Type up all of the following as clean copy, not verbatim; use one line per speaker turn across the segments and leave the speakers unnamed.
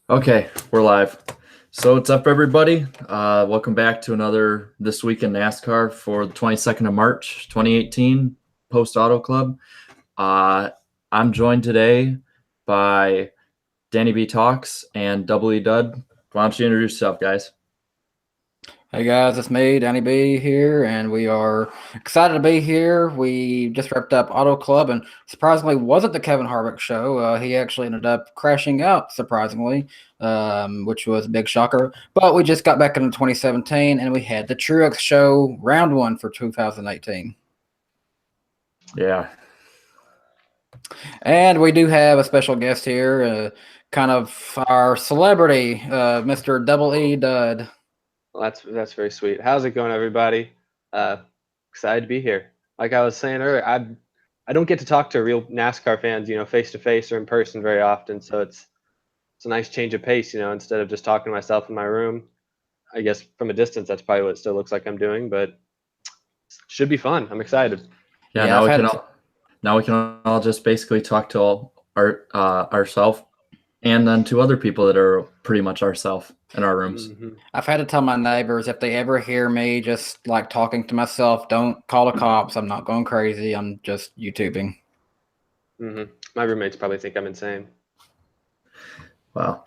Okay, we're live. So what's up, everybody? Welcome back to another This Week in NASCAR for the 22nd of March, 2018, post Auto Club. I'm joined today by DannyBTalks and DoubleEdud. Why don't you introduce yourself, guys?
Hey guys, it's me, Danny B here, and we are excited to be here. We just wrapped up Auto Club, and surprisingly, wasn't the Kevin Harvick show. He actually ended up crashing out, surprisingly, which was a big shocker. But we just got back into 2017, and we had the Truex show, round one for 2018.
Yeah.
And we do have a special guest here, kind of our celebrity, Mr. DoubleEdud.
Well, that's very sweet. How's it going, everybody? Excited to be here. Like I was saying earlier, I don't get to talk to real NASCAR fans, face to face or in person very often. So it's a nice change of pace, instead of just talking to myself in my room. I guess from a distance, that's probably what it still looks like I'm doing, but it should be fun. I'm excited.
Yeah, now we can all just basically talk to ourselves and then to other people that are pretty much ourselves in our rooms.
Mm-hmm.
I've had to tell my neighbors if they ever hear me just like talking to myself, don't call the cops. I'm not going crazy. I'm just YouTubing.
Mm-hmm. My roommates probably think I'm insane.
Wow.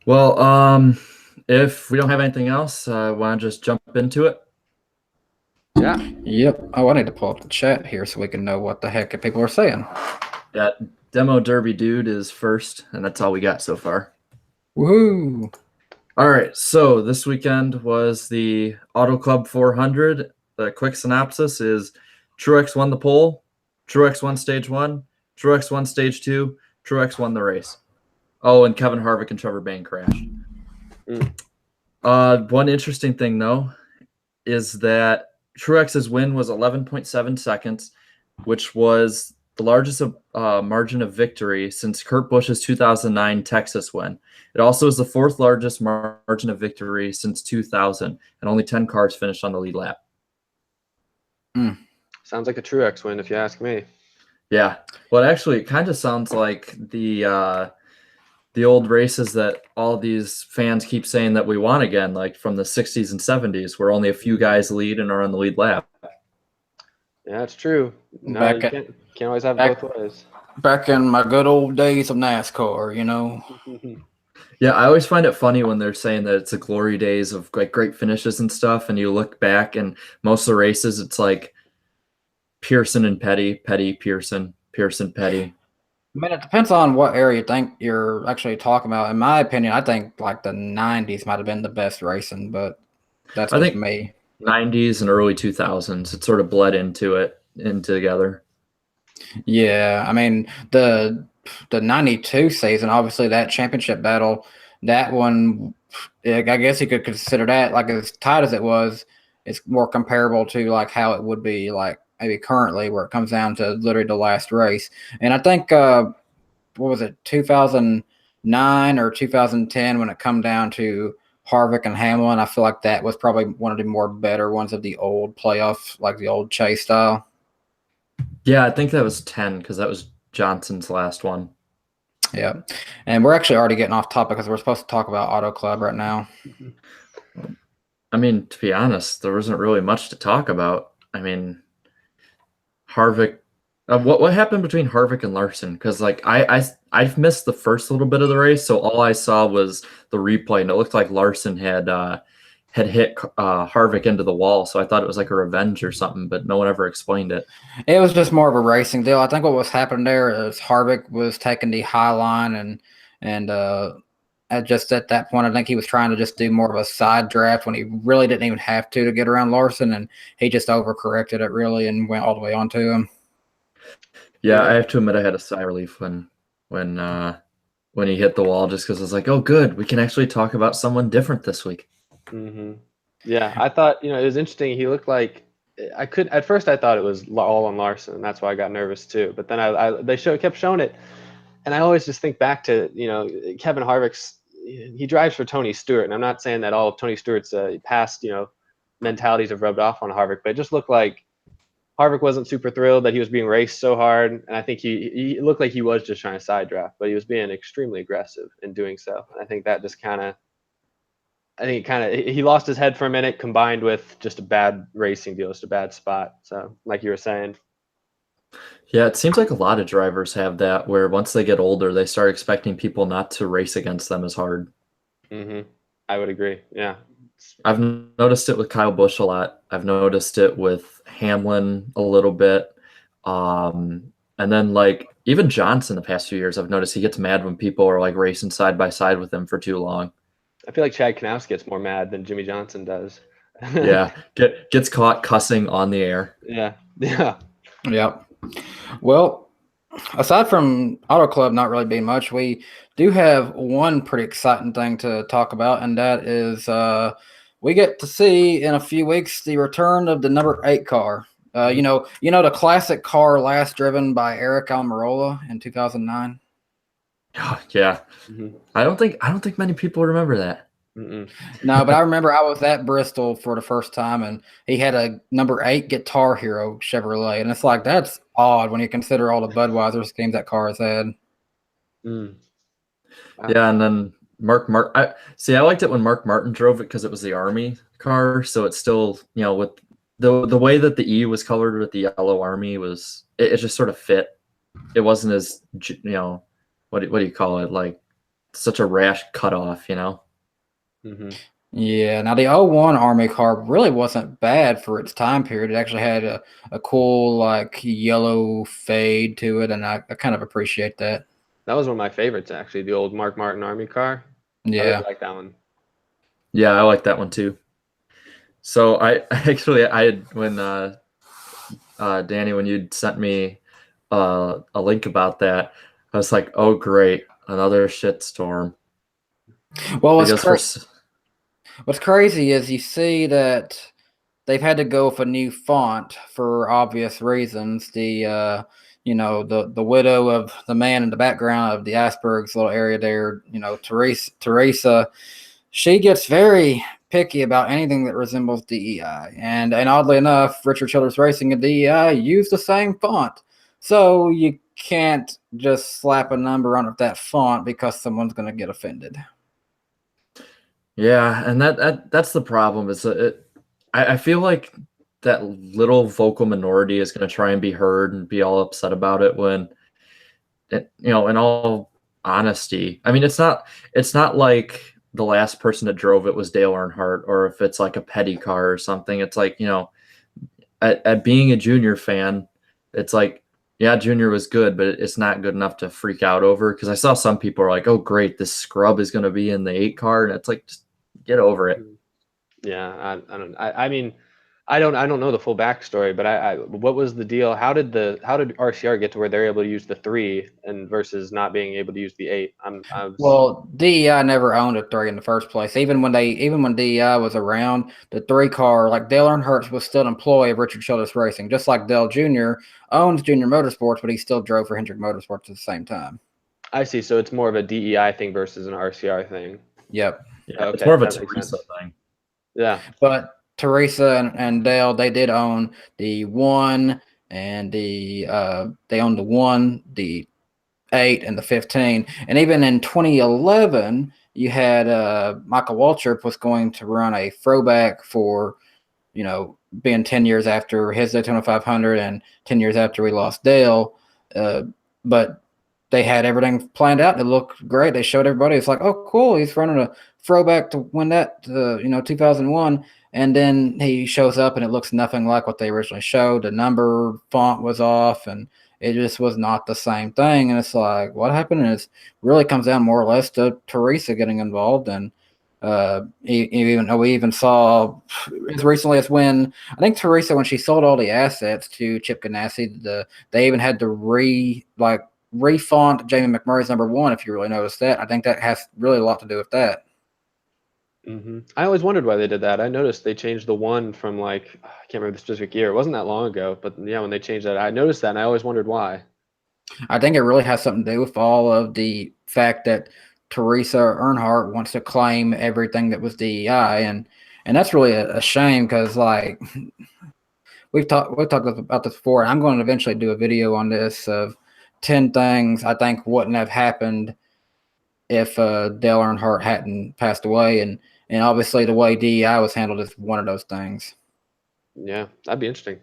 Well, if we don't have anything else, want to just jump into it?
Yeah.
Yep. Oh, I need to pull up the chat here so we can know what the heck people are saying.
Yeah, Demo Derby Dude is first, and that's all we got so far.
Woohoo!
All right, so this weekend was the Auto Club 400. The quick synopsis is Truex won the pole, Truex won stage 1, Truex won stage 2, Truex won the race. Oh, and Kevin Harvick and Trevor Bayne crashed. One interesting thing, though, is that Truex's win was 11.7 seconds, which was the largest margin of victory since Kurt Busch's 2009 Texas win. It also is the fourth largest margin of victory since 2000, and only 10 cars finished on the lead lap.
Sounds like a Truex win, if you ask me.
Yeah, well, actually, it kind of sounds like the old races that all these fans keep saying that we won again, like from the 60s and 70s, where only a few guys lead and are on the lead lap.
Yeah, it's true. No, you can't always have it both ways.
Back in my good old days of NASCAR,
Yeah, I always find it funny when they're saying that it's the glory days of like great finishes and stuff, and you look back and most of the races, it's like Pearson and Petty, Petty, Pearson, Pearson, Petty.
I mean, it depends on what area you think you're actually talking about. In my opinion, I think like the 90s might have been the best racing, but that's just me.
90s and early 2000s, it sort of bled into together.
Yeah, I mean, the 92 season, obviously that championship battle, that one, I guess you could consider that, like as tight as it was, it's more comparable to like how it would be like maybe currently, where it comes down to literally the last race. And I think what was it, 2009 or 2010, when it come down to Harvick and Hamlin, I feel like that was probably one of the more better ones of the old playoff, like the old chase style.
Yeah, I think that was 10 because that was Johnson's last one.
Yeah, and we're actually already getting off topic because we're supposed to talk about Auto Club right now.
I mean, to be honest, there wasn't really much to talk about. I mean, Harvick, what happened between Harvick and Larson? Because like I've missed the first little bit of the race, so all I saw was the replay, and it looked like Larson had hit Harvick into the wall. So I thought it was like a revenge or something, but no one ever explained it.
It was just more of a racing deal. I think what was happening there is Harvick was taking the high line and just at that point, I think he was trying to just do more of a side draft when he really didn't even have to get around Larson, and he just overcorrected it really and went all the way onto him.
Yeah, I have to admit I had a sigh of relief when he hit the wall, just because I was like, oh, good, we can actually talk about someone different this week.
Mm-hmm. Yeah, I thought, it was interesting. He looked like at first I thought it was all on Larson, and that's why I got nervous too. But then they kept showing it, and I always just think back to Kevin Harvick's. He drives for Tony Stewart, and I'm not saying that all of Tony Stewart's past mentalities have rubbed off on Harvick, but it just looked like Harvick wasn't super thrilled that he was being raced so hard, and I think he looked like he was just trying to side draft, but he was being extremely aggressive in doing so. And I think that just he lost his head for a minute, combined with just a bad racing deal, just a bad spot. So, like you were saying.
Yeah, it seems like a lot of drivers have that, where once they get older, they start expecting people not to race against them as hard.
I would agree. Yeah.
I've noticed it with Kyle Busch a lot. I've noticed it with Hamlin a little bit. And then like even Johnson the past few years, I've noticed he gets mad when people are like racing side by side with him for too long.
I feel like Chad Knaus gets more mad than Jimmy Johnson does.
Yeah, gets caught cussing on the air.
Yeah.
Yep. Well, aside from Auto Club not really being much, we do have one pretty exciting thing to talk about, and that is we get to see in a few weeks the return of the number 8 car. You know the classic car last driven by Eric Almirola in 2009.
Yeah, I don't think many people remember that.
No, but I remember I was at Bristol for the first time, and he had a number 8 Guitar Hero Chevrolet, and it's like that's odd when you consider all the Budweiser schemes that car has had.
Yeah, and then I liked it when Mark Martin drove it because it was the Army car, so it's still with the way that the E was colored with the yellow Army was it just sort of fit. It wasn't as what do you call it, like such a rash cutoff,
Yeah, now the 01 Army car really wasn't bad for its time period. It actually had a cool like yellow fade to it, and I kind of appreciate that.
That was one of my favorites, actually, the old Mark Martin Army car.
Yeah.
I really like that one.
Yeah, I like that one too. So I had when Danny, when you sent me a link about that, I was like, oh great, another shitstorm.
Well, what's crazy is you see that they've had to go with a new font for obvious reasons. The the widow of the man in the background of the Iceberg's little area there, Teresa, she gets very picky about anything that resembles DEI. And oddly enough, Richard Childress Racing and DEI use the same font. So you can't just slap a number on that font because someone's going to get offended.
Yeah, and that's the problem. Is I feel like that little vocal minority is going to try and be heard and be all upset about it when, in all honesty, I mean, it's not like the last person that drove it was Dale Earnhardt, or if it's like a petty car or something. It's like, at being a Junior fan, it's like, yeah, Junior was good, but it's not good enough to freak out over. Because I saw some people are like, oh, great, this scrub is going to be in the 8 car. And it's like, just get over it.
Yeah, I mean, I don't know the full backstory, but what was the deal? How did RCR get to where they're able to use the 3 and versus not being able to use the 8?
Well, DEI never owned a 3 in the first place. Even when DEI was around, the 3 car, like Dale Earnhardt was still an employee of Richard Childress Racing, just like Dale Jr. owns Junior Motorsports, but he still drove for Hendrick Motorsports at the same time.
I see. So it's more of a DEI thing versus an RCR thing.
Yep.
Yeah, okay, it's more of a Teresa thing.
Yeah.
But Teresa and Dale, they did own the 1 and they owned the 1, the 8, and the 15. And even in 2011, you had Michael Waltrip was going to run a throwback for, being 10 years after his Daytona 500 and 10 years after we lost Dale. But they had everything planned out. It looked great. They showed everybody. It's like, oh, cool. He's running a throwback to win that, 2001. And then he shows up and it looks nothing like what they originally showed. The number font was off and it just was not the same thing. And it's like, what happened? And it really comes down more or less to Teresa getting involved. And we even saw as recently as when I think Teresa, when she sold all the assets to Chip Ganassi, they even had to refont Jamie McMurray's number 1, if you really noticed that. I think that has really a lot to do with that.
I always wondered why they did that. I noticed they changed the 1 from I can't remember the specific year. It wasn't that long ago, but yeah, when they changed that, I noticed that and I always wondered why.
I think it really has something to do with all of the fact that Teresa Earnhardt wants to claim everything that was DEI, and that's really a shame because we've talked about this before, and I'm going to eventually do a video on this of 10 things I think wouldn't have happened if Dale Earnhardt hadn't passed away, and obviously the way DEI was handled is one of those things.
Yeah, that'd be interesting.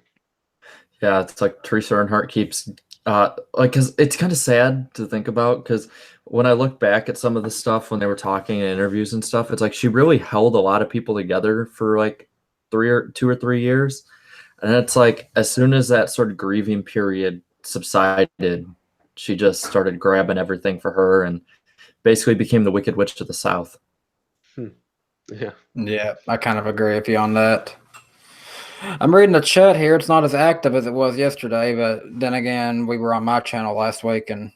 Yeah, it's like Teresa Earnhardt keeps because it's kind of sad to think about, because when I look back at some of the stuff when they were talking in interviews and stuff, it's like she really held a lot of people together for like 2 or 3 years. And it's like as soon as that sort of grieving period subsided, she just started grabbing everything for her and basically became the Wicked Witch of the South.
Yeah, I kind of agree with you on that. I'm reading the chat here. It's not as active as it was yesterday, but then again, we were on my channel last week, and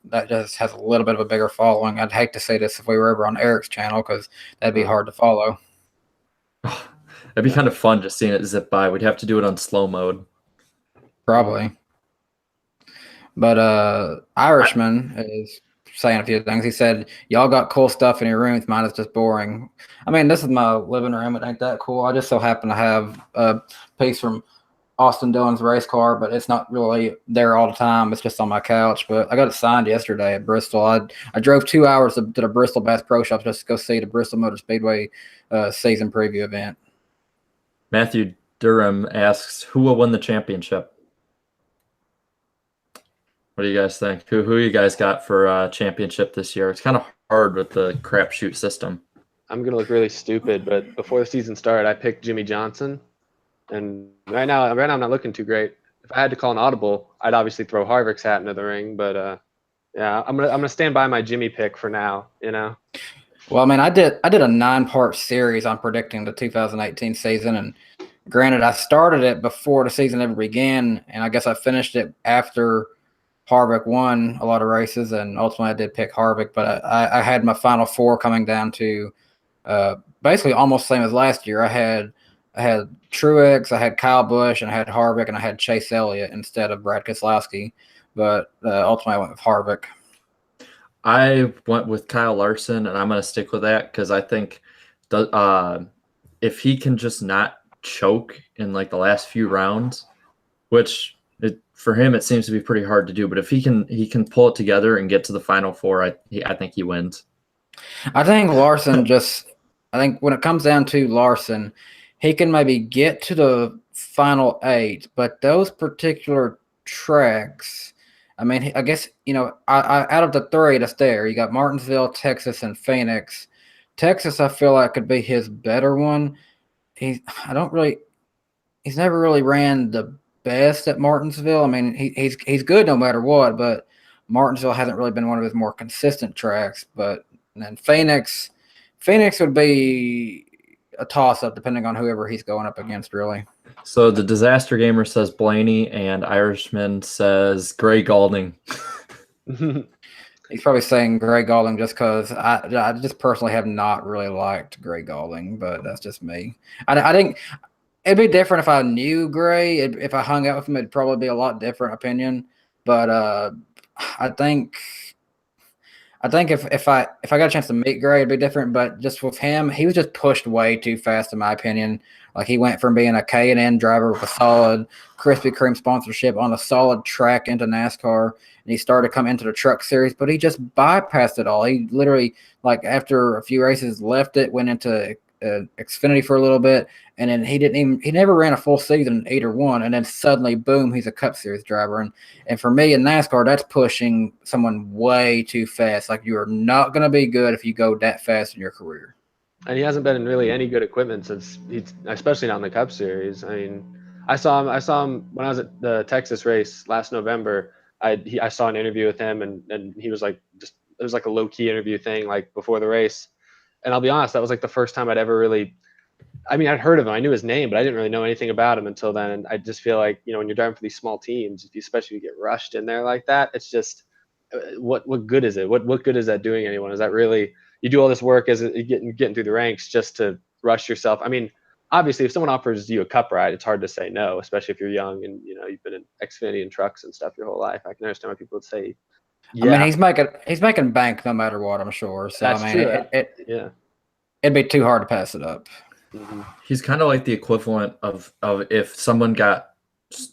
that just has a little bit of a bigger following. I'd hate to say this if we were ever on Eric's channel, because that'd be hard to follow.
It'd be kind of fun just seeing it zip by. We'd have to do it on slow mode.
Probably. But Irishman is saying a few things. He said, y'all got cool stuff in your rooms. Mine is just boring. I mean, this is my living room. It ain't that cool. I just so happen to have a piece from Austin Dillon's race car, but it's not really there all the time. It's just on my couch. But I got it signed yesterday at Bristol. I drove 2 hours to the Bristol Bass Pro Shop just to go see the Bristol Motor Speedway season preview event.
Matthew Durham asks, who will win the championship? What do you guys think? Who you guys got for championship this year? It's kind of hard with the crapshoot system.
I'm gonna look really stupid, but before the season started, I picked Jimmy Johnson, and right now I'm not looking too great. If I had to call an audible, I'd obviously throw Harvick's hat into the ring, but yeah, I'm gonna stand by my Jimmy pick for now. You know.
Well, I mean, I did a 9-part series on predicting the 2018 season, and granted, I started it before the season ever began, and I guess I finished it after Harvick won a lot of races, and ultimately I did pick Harvick, but I had my final 4 coming down to basically almost the same as last year. I had Truex, I had Kyle Busch, and I had Harvick, and I had Chase Elliott instead of Brad Keselowski, but ultimately I went with Harvick.
I went with Kyle Larson, and I'm going to stick with that because I think if he can just not choke in like the last few rounds, which for him it seems to be pretty hard to do, but if he can pull it together and get to the final 4, I think he wins.
I think Larson I think when it comes down to Larson, he can maybe get to the final 8, but those particular tracks, I mean, I guess, out of the 3 that's there, you got Martinsville, Texas, and Phoenix. Texas, I feel like could be his better one. He's never really ran the best at Martinsville. I mean, he's good no matter what, but Martinsville hasn't really been one of his more consistent tracks. But then Phoenix would be a toss-up depending on whoever he's going up against, really.
So the Disaster Gamer says Blaney, and Irishman says Gray Galding.
He's probably saying Gray Galding just because I just personally have not really liked Gray Galding, but that's just me. I think it'd be different if I knew Gray. If I hung out with him, it'd probably be a lot different opinion. But I think if I got a chance to meet Gray, it'd be different. But just with him, he was just pushed way too fast, in my opinion. Like, he went from being a K&N driver with a solid Krispy Kreme sponsorship on a solid track into NASCAR, and he started to come into the truck series, but he just bypassed it all. He literally, like, after a few races, left it, went into Xfinity for a little bit, and then he never ran a full season, 8 or 1, and then suddenly, boom, he's a Cup Series driver. And for me in NASCAR, that's pushing someone way too fast. Like, you are not going to be good if you go that fast in your career.
And he hasn't been in really any good equipment since especially not in the Cup Series. I mean, I saw him when I was at the Texas race last November. I saw an interview with him, and he was like, it was like a low key interview thing, like before the race. And I'll be honest, that was like the first time I'd ever really, I mean, I'd heard of him, I knew his name, but I didn't really know anything about him until then. And I just feel like, when you're driving for these small teams, especially if you get rushed in there like that, it's just, what good is it? What good is that doing anyone? Is that really, you do all this work as getting through the ranks just to rush yourself? I mean, obviously, if someone offers you a Cup ride, it's hard to say no, especially if you're young and you've been in Xfinity and trucks and stuff your whole life. I can understand why people would say, yeah.
I mean, he's making bank no matter what, I'm sure. So
That's
I mean,
true.
It'd be too hard to pass it up.
Mm-hmm.
He's kind of like the equivalent of if someone got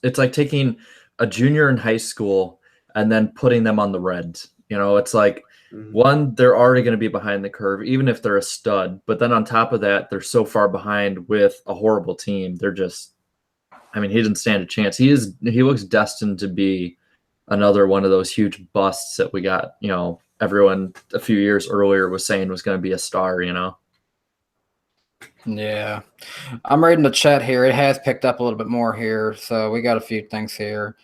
it's like taking a junior in high school and then putting them on the Reds. It's like one, they're already going to be behind the curve, even if they're a stud. But then on top of that, they're so far behind with a horrible team. They're just, he didn't stand a chance. He looks destined to be another one of those huge busts that we got, everyone a few years earlier was saying was going to be a star,
Yeah. I'm reading the chat here. It has picked up a little bit more here. So we got a few things here.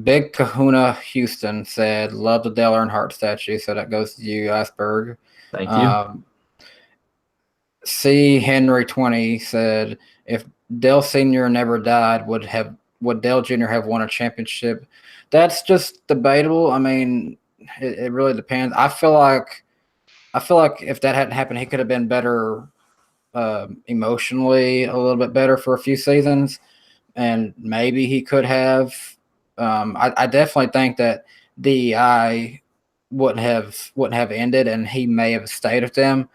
Big Kahuna Houston said, love the Dale Earnhardt statue. So that goes to you, Iceberg.
Thank you.
C. Henry 20 said, if Dale Sr. never died, would Dale Jr. have won a championship? That's just debatable. It really depends. I feel like if that hadn't happened, he could have been better emotionally, a little bit better for a few seasons, and maybe he could have. I definitely think that DEI wouldn't have ended, and he may have stayed with them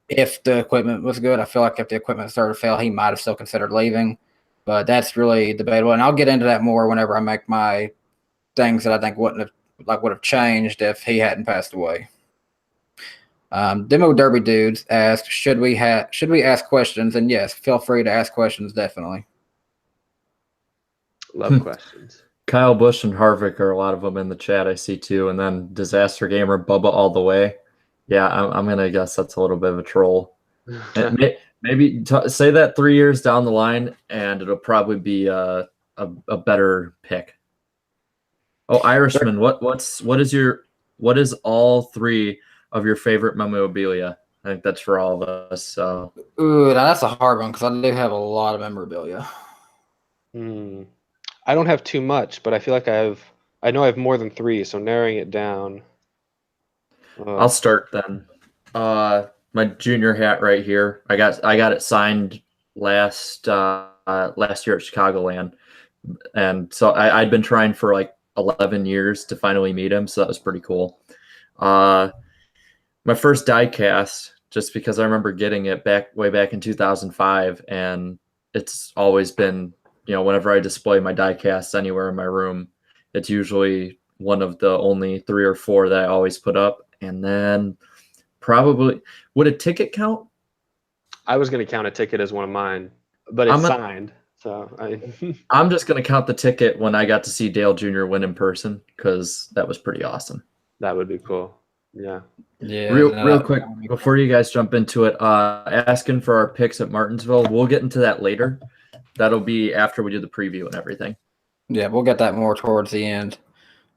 if the equipment was good. I feel like if the equipment started to fail, he might have still considered leaving, but that's really debatable. And I'll get into that more whenever I make my things that I think would have changed if he hadn't passed away. Demo Derby Dudes asked, should we ask questions? And yes, feel free to ask questions, definitely.
Love questions.
Kyle Busch and Harvick are a lot of them in the chat I see too. And then Disaster Gamer, Bubba all the way. Yeah, I'm going to guess that's a little bit of a troll. Maybe say that 3 years down the line, and it'll probably be a better pick. Oh, Irishman, what is all three of your favorite memorabilia? I think that's for all of us. So.
Ooh, that's a hard one because I do have a lot of memorabilia.
I don't have too much, but I feel like I know I have more than 3, so narrowing it down.
I'll start then. My junior hat right here. I got it signed last year at Chicagoland, and so I'd been trying for like 11 years to finally meet him, so that was pretty cool. My first die cast, just because I remember getting it way back in 2005, and it's always been, whenever I display my die casts anywhere in my room, it's usually one of the only 3 or 4 that I always put up. And then probably, would a ticket count?
I was going to count a ticket as one of mine, but it's signed. So
I'm just going to count the ticket when I got to see Dale Jr. win in person, because that was pretty awesome.
That would be cool. Yeah.
Yeah.
Real quick, before you guys jump into it, asking for our picks at Martinsville. We'll get into that later. That'll be after we do the preview and everything.
Yeah, we'll get that more towards the end.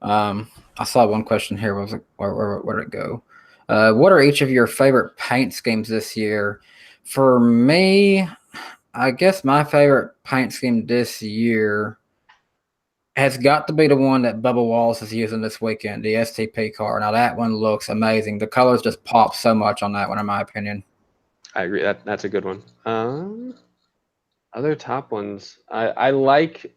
I saw one question here. Was like, where did it go? What are each of your favorite paint schemes this year? For me, I guess my favorite paint scheme this year has got to be the one that Bubba Wallace is using this weekend, the STP car. Now that one looks amazing. The colors just pop so much on that one, in my opinion.
I agree. That's a good one. Other top ones, I like.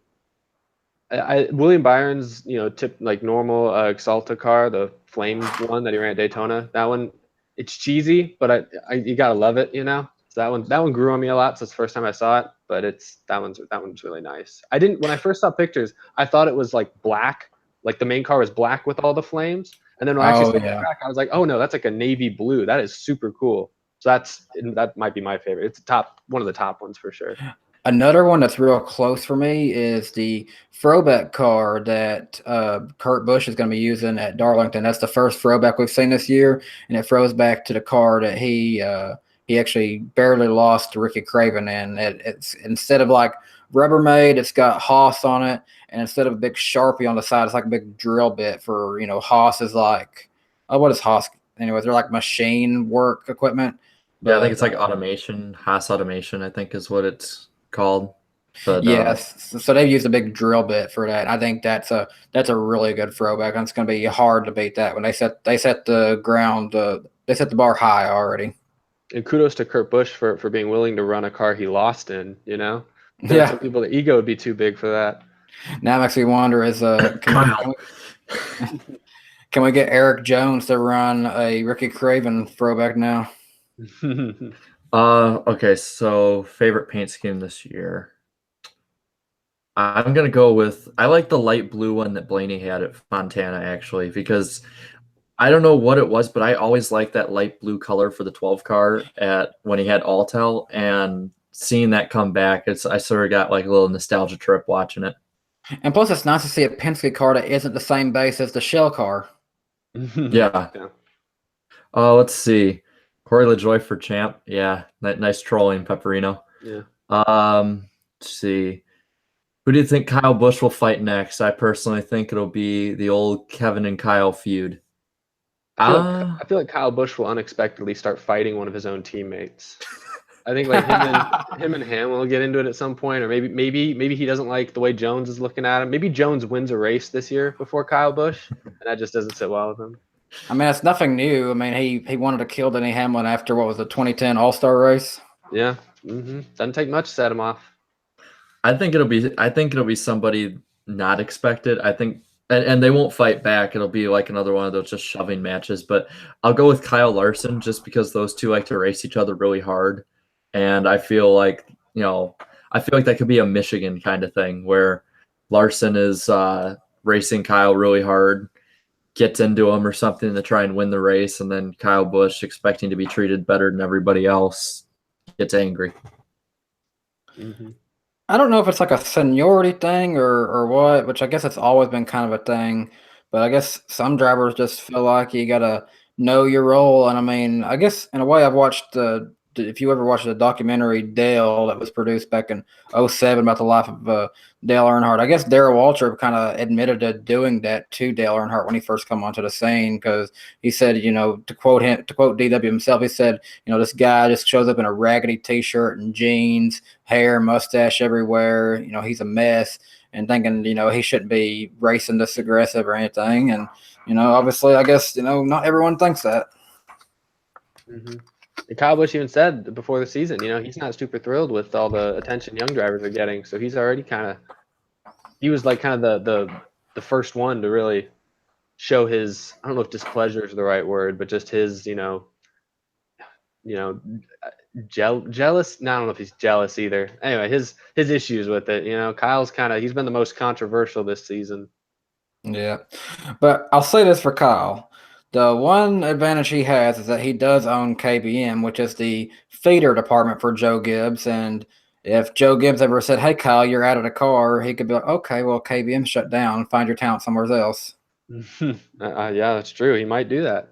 William Byron's, tip like normal Exalta car, the flamed one that he ran at Daytona. That one, it's cheesy, but you gotta love it, So that one grew on me a lot. So it's the first time I saw it, but that one's really nice. When I first saw pictures, I thought it was like black, like the main car was black with all the flames, and then when I actually saw the track, I was like, oh no, that's like a navy blue. That is super cool. So that might be my favorite. It's one of the top ones for sure.
Another one that's real close for me is the throwback car that Kurt Busch is going to be using at Darlington. That's the first throwback we've seen this year, and it throws back to the car that he actually barely lost to Ricky Craven in. It's instead of like Rubbermaid, it's got Haas on it, and instead of a big Sharpie on the side, it's like a big drill bit for, Haas is like, what is Haas? Anyways, they're like machine work equipment.
Yeah, I think it's like automation, Haas automation, I think is what it's called. But
yes, so they've used a big drill bit for that. I think that's a really good throwback, and it's going to be hard to beat that when they set the ground, they set the bar high already.
And kudos to Kurt Busch for being willing to run a car he lost in.
Yeah,
some people, the ego would be too big for that.
Now it makes me wonder: can we get Eric Jones to run a Ricky Craven throwback now?
Okay, so favorite paint scheme this year. I'm gonna go with I like the light blue one that Blaney had at Fontana actually because I don't know what it was, but I always liked that light blue color for the 12 car at when he had Altel, and seeing that come back, I sort of got like a little nostalgia trip watching it.
And plus, it's nice to see a Penske car that isn't the same base as the Shell car.
Yeah. Let's see. Corey LaJoie for champ. Yeah, nice trolling, Pepperino.
Yeah.
Let's see. Who do you think Kyle Busch will fight next? I personally think it'll be the old Kevin and Kyle feud.
I feel like Kyle Busch will unexpectedly start fighting one of his own teammates. I think like him and Hamlin will get into it at some point, or maybe he doesn't like the way Jones is looking at him. Maybe Jones wins a race this year before Kyle Busch, and that just doesn't sit well with him.
I mean, it's nothing new. I mean, he wanted to kill Denny Hamlin after what was the 2010 All-Star race.
Yeah, doesn't take much to set him off.
I think it'll be somebody not expected. I think, and they won't fight back. It'll be like another one of those just shoving matches. But I'll go with Kyle Larson just because those two like to race each other really hard, and I feel like that could be a Michigan kind of thing where Larson is racing Kyle really hard, gets into him or something to try and win the race, and then Kyle Busch, expecting to be treated better than everybody else, gets angry.
I don't know if it's like a seniority thing or what, which I guess it's always been kind of a thing. But I guess some drivers just feel like you gotta know your role. And I mean, I guess in a way, I've watched if you ever watched the documentary Dale that was produced back in 07 about the life of Dale Earnhardt, I guess Darrell Waltrip kind of admitted to doing that to Dale Earnhardt when he first come onto the scene, because he said, to quote DW himself, he said, this guy just shows up in a raggedy T-shirt and jeans, hair, mustache everywhere. He's a mess, and thinking, he shouldn't be racing this aggressive or anything. And, obviously, I guess, not everyone thinks that.
And Kyle Busch even said before the season, he's not super thrilled with all the attention young drivers are getting. So he's already he was like kind of the first one to really show his, I don't know if displeasure is the right word, but just his, jealous. No, I don't know if he's jealous either. Anyway, his issues with it. Kyle's he's been the most controversial this season.
Yeah, but I'll say this for Kyle. The one advantage he has is that he does own KBM, which is the feeder department for Joe Gibbs. And if Joe Gibbs ever said, "Hey, Kyle, you're out of the car," he could be like, "Okay, well, KBM shut down. Find your talent somewhere else."
Yeah, that's true. He might do that.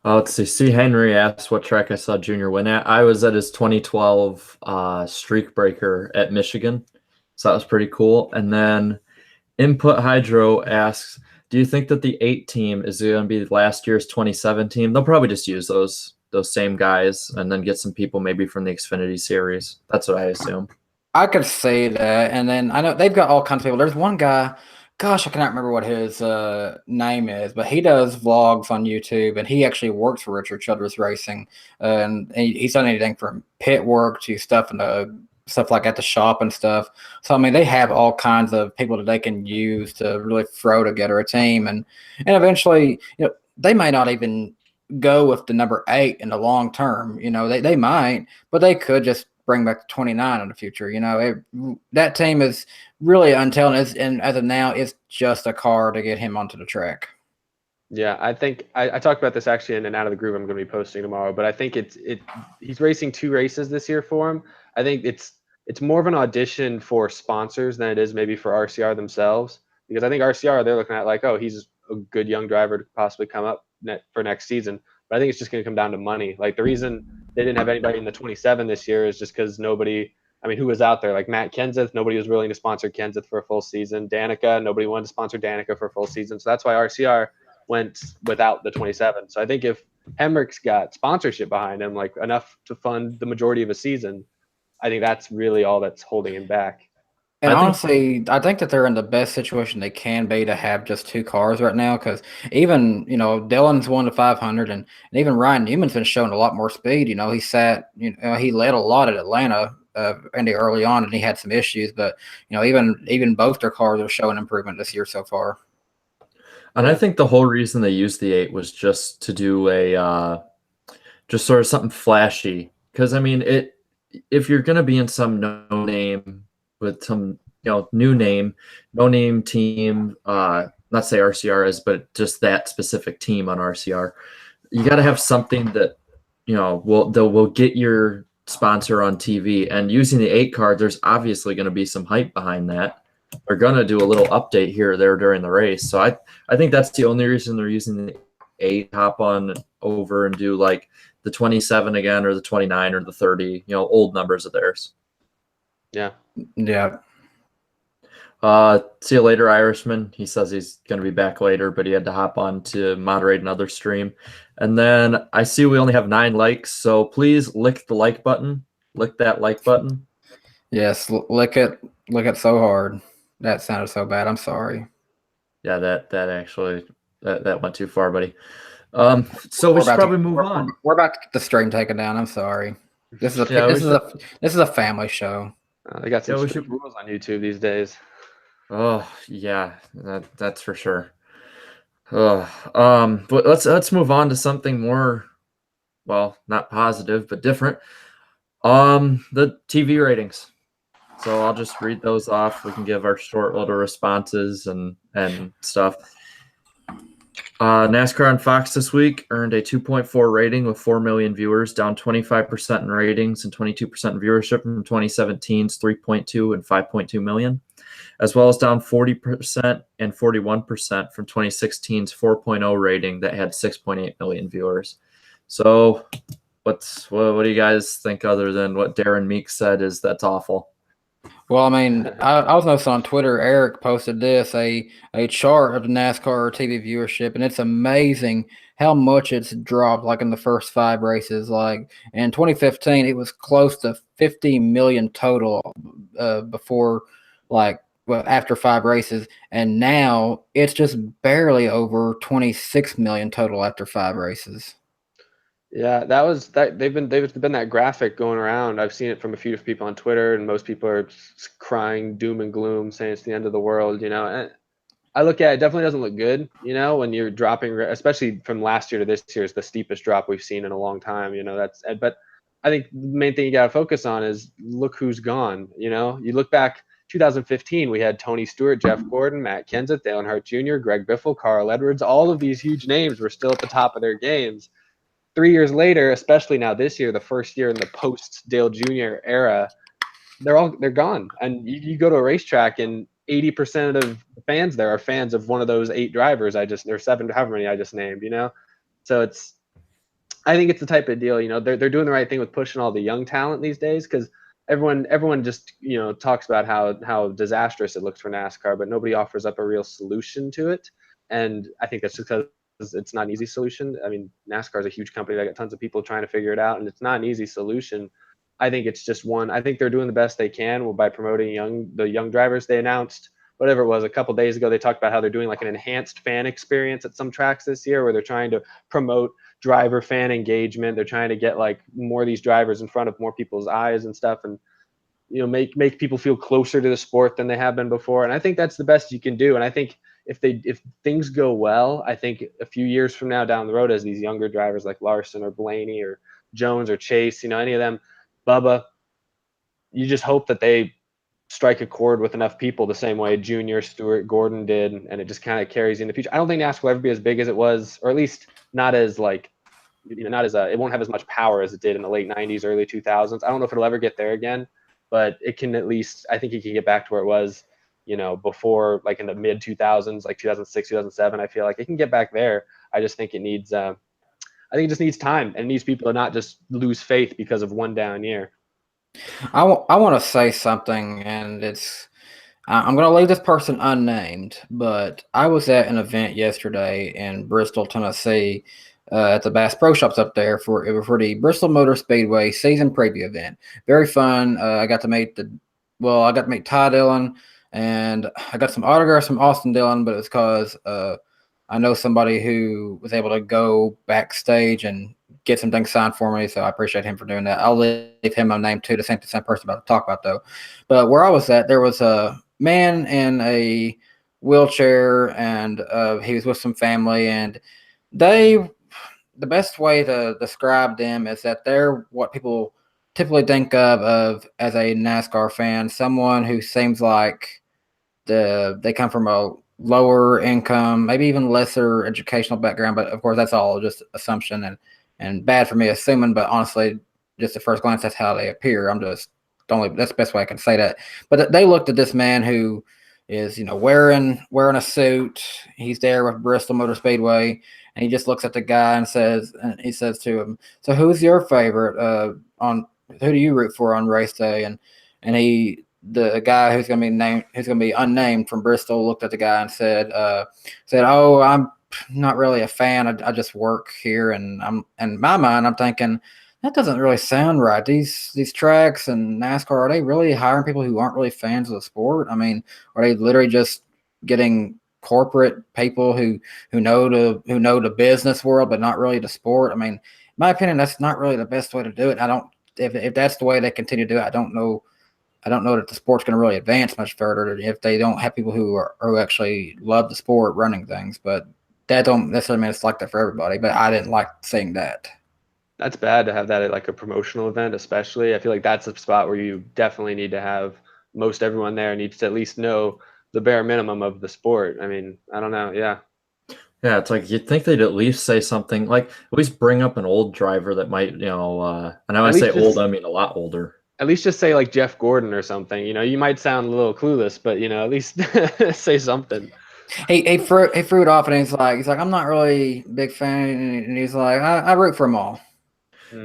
Let's see. C. Henry asked what track I saw Junior win at. I was at his 2012 Streak Breaker at Michigan, so that was pretty cool. And then Input Hydro asks, do you think that the 8 team is going to be last year's 27 team? They'll probably just use those same guys and then get some people maybe from the Xfinity series. That's what I assume.
I could say that. And then I know they've got all kinds of people. There's one guy, gosh, I cannot remember what his name is, but he does vlogs on YouTube, and he actually works for Richard Childress Racing. And he's done anything from pit work to stuff like at the shop and stuff. So I mean, they have all kinds of people that they can use to really throw together a team, and eventually, they might not even go with the number 8 in the long term. They might, but they could just bring back 29 in the future. That team is really until, and as of now, it's just a car to get him onto the track.
Yeah, I think I talked about this actually in and out of the group I'm going to be posting tomorrow, but I think he's racing 2 races this year for him. I think it's more of an audition for sponsors than it is maybe for RCR themselves, because I think RCR, they're looking at like, oh, he's a good young driver to possibly come up for next season. But I think it's just going to come down to money. Like the reason they didn't have anybody in the 27 this year is just because who was out there? Like Matt Kenseth, nobody was willing to sponsor Kenseth for a full season. Danica, nobody wanted to sponsor Danica for a full season. So that's why RCR went without the 27. So I think if Hemrick's got sponsorship behind him, like enough to fund the majority of a season, I think that's really all that's holding him back.
And honestly, I think that they're in the best situation they can be to have just 2 cars right now, because even, Dylan's won the 500, and even Ryan Newman's been showing a lot more speed. He he led a lot at Atlanta early on, and he had some issues, but, even both their cars are showing improvement this year so far.
And I think the whole reason they used the 8 was just to do just sort of something flashy. Because, I mean, if you're going to be in some no-name with some new name, no name team. Not say RCR is, but just that specific team on RCR. You got to have something that will get your sponsor on TV. And using the 8 card, there's obviously going to be some hype behind that. They're going to do a little update here or there during the race. So I think that's the only reason they're using the 8. Hop on over and do like the 27 again, or the 29 or the 30, old numbers of theirs.
Yeah.
See you later, Irishman. He says he's going to be back later, but he had to hop on to moderate another stream. And then I see we only have 9 likes, so please lick the like button. Lick that like button.
Yes, lick it so hard. That sounded so bad. I'm sorry.
Yeah, that actually that went too far, buddy. So we should probably move on.
We're about to get the stream taken down. I'm sorry. This is a family show.
They got some rules on YouTube these days.
Oh yeah, that's for sure. But let's move on to something more, well, not positive but different. The TV ratings. So I'll just read those off. We can give our short little responses and stuff. NASCAR on Fox this week earned a 2.4 rating with 4 million viewers, down 25% in ratings and 22% in viewership from 2017's 3.2 and 5.2 million, as well as down 40% and 41% from 2016's 4.0 rating that had 6.8 million viewers. So what do you guys think, other than what Darren Meek said is that's awful?
Well, I mean, I was noticing on Twitter, Eric posted this, a chart of the NASCAR TV viewership, and it's amazing how much it's dropped, like in the first 5 races. Like in 2015, it was close to 50 million total before, after 5 races, and now it's just barely over 26 million total after 5 races.
Yeah, they've been that graphic going around. I've seen it from a few people on Twitter, and most people are crying doom and gloom, saying it's the end of the world. And I look at it, definitely doesn't look good. When you're dropping, especially from last year to this year, is the steepest drop we've seen in a long time. But I think the main thing you got to focus on is look who's gone. You look back 2015, we had Tony Stewart, Jeff Gordon, Matt Kenseth, Dale Earnhardt Jr., Greg Biffle, Carl Edwards. All of these huge names were still at the top of their games. 3 years later, especially now this year, the first year in the post Dale Jr. era, they're gone. And you go to a racetrack and 80% of the fans there are fans of one of those 8 drivers or 7, however many I just named. So I think it's the type of deal. They're doing the right thing with pushing all the young talent these days, because everyone just talks about how disastrous it looks for NASCAR, but nobody offers up a real solution to it. And I think that's because it's not an easy solution. I mean, NASCAR is a huge company that got tons of people trying to figure it out, and it's not an easy solution. I think it's just one. I think they're doing the best they can by promoting the young drivers. They announced, whatever it was, a couple days ago, they talked about how they're doing like an enhanced fan experience at some tracks this year, where they're trying to promote driver fan engagement. They're trying to get like more of these drivers in front of more people's eyes and stuff, and make people feel closer to the sport than they have been before. And I think that's the best you can do. And I think if things go well, I think a few years from now down the road, as these younger drivers like Larson or Blaney or Jones or Chase, any of them, Bubba, you just hope that they strike a chord with enough people the same way Junior, Stewart, Gordon did, and it just kind of carries you in the future. I don't think NASCAR will ever be as big as it was, or at least not as it won't have as much power as it did in the late 90s, early 2000s. I don't know if it'll ever get there again, but it can at least, I think it can get back to where it was, before, like in the mid 2000s, like 2006, 2007. I feel like it can get back there. I just think it needs, I think it just needs time, and it needs people to not just lose faith because of one down year.
I want to say something, and I'm going to leave this person unnamed, but I was at an event yesterday in Bristol, Tennessee, at the Bass Pro Shops up there for the Bristol Motor Speedway season preview event. Very fun. I got to meet Ty Dillon, and I got some autographs from Austin Dillon, but it's because I know somebody who was able to go backstage and get some things signed for me, so I appreciate him for doing that. I'll leave him my name too, the same person about to talk about though. But where I was at, there was a man in a wheelchair, and he was with some family, and the best way to describe them is that they're what people typically think of as a NASCAR fan, someone who seems like they come from a lower income, maybe even lesser educational background, but of course that's all just assumption and bad for me assuming, but honestly, just at first glance, that's how they appear. That's the best way I can say that. But they looked at this man who is, wearing a suit. He's there with Bristol Motor Speedway, and he just looks at the guy and he says to him, "So who's your favorite? Who do you root for on race day?" And the guy who's going to be unnamed from Bristol looked at the guy and said, "Oh, I'm not really a fan. I just work here." And in my mind, I'm thinking, that doesn't really sound right. These tracks and NASCAR, are they really hiring people who aren't really fans of the sport? I mean, are they literally just getting corporate people who know the business world but not really the sport? I mean, in my opinion, that's not really the best way to do it. If that's the way they continue to do it, I don't know that the sport's going to really advance much further if they don't have people who actually love the sport running things. But that don't necessarily mean it's like that for everybody. But I didn't like seeing that.
That's bad to have that at like a promotional event, especially. I feel like that's a spot where you definitely need to have most everyone there needs to at least know the bare minimum of the sport. I mean, I don't know. Yeah.
Yeah, it's like you'd think they'd at least say something like at least bring up an old driver that might, and when I say old, I mean a lot older.
At least just say like Jeff Gordon or something. You might sound a little clueless, but at least say something.
He threw it off, and he's like, I'm not really a big fan, and he's like, I root for them all.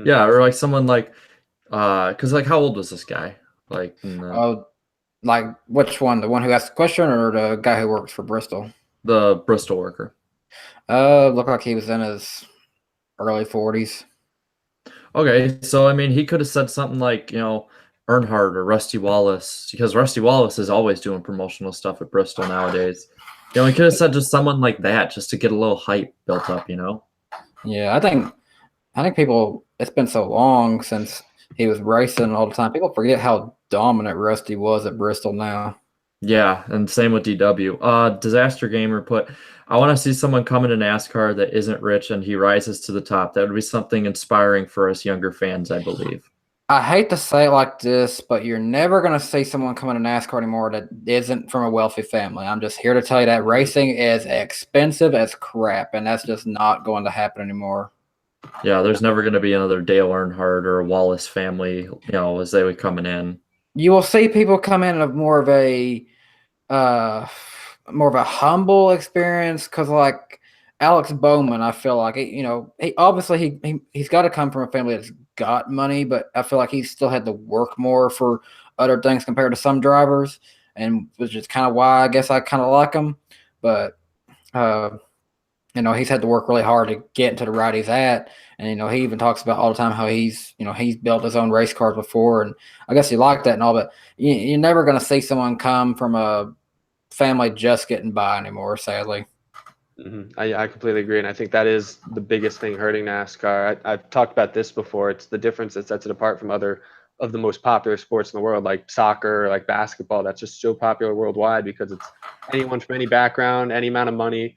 Yeah, or like someone like, because like how old was this guy? Like,
like which one? The one who asked the question, or the guy who works for Bristol?
The Bristol worker.
Looked like he was in his early 40s.
Okay, so I mean, he could have said something like, Earnhardt or Rusty Wallace, because Rusty Wallace is always doing promotional stuff at Bristol nowadays. He could have said just someone like that just to get a little hype built up,
Yeah, I think people. It's been so long since he was racing all the time. People forget how dominant Rusty was at Bristol now.
Yeah, and same with DW. Disaster Gamer put, I want to see someone come into NASCAR that isn't rich and he rises to the top. That would be something inspiring for us younger fans, I believe.
I hate to say it like this, but you're never going to see someone come into NASCAR anymore that isn't from a wealthy family. I'm just here to tell you that racing is expensive as crap, and that's just not going to happen anymore.
Yeah, there's never going to be another Dale Earnhardt or a Wallace family, as they would coming in.
You will see people come in of more of a humble experience, because like Alex Bowman, I feel like he obviously he's got to come from a family that's got money, but I feel like he still had to work more for other things compared to some drivers, and which is kind of why I guess I kind of like him. But he's had to work really hard to get to the right he's at. And, he even talks about all the time how he's built his own race cars before. And I guess he liked that and all, but you're never going to see someone come from a family just getting by anymore, sadly.
Mm-hmm. I completely agree. And I think that is the biggest thing hurting NASCAR. I've talked about this before. It's the difference that sets it apart from other of the most popular sports in the world, like soccer, like basketball. That's just so popular worldwide because it's anyone from any background, any amount of money.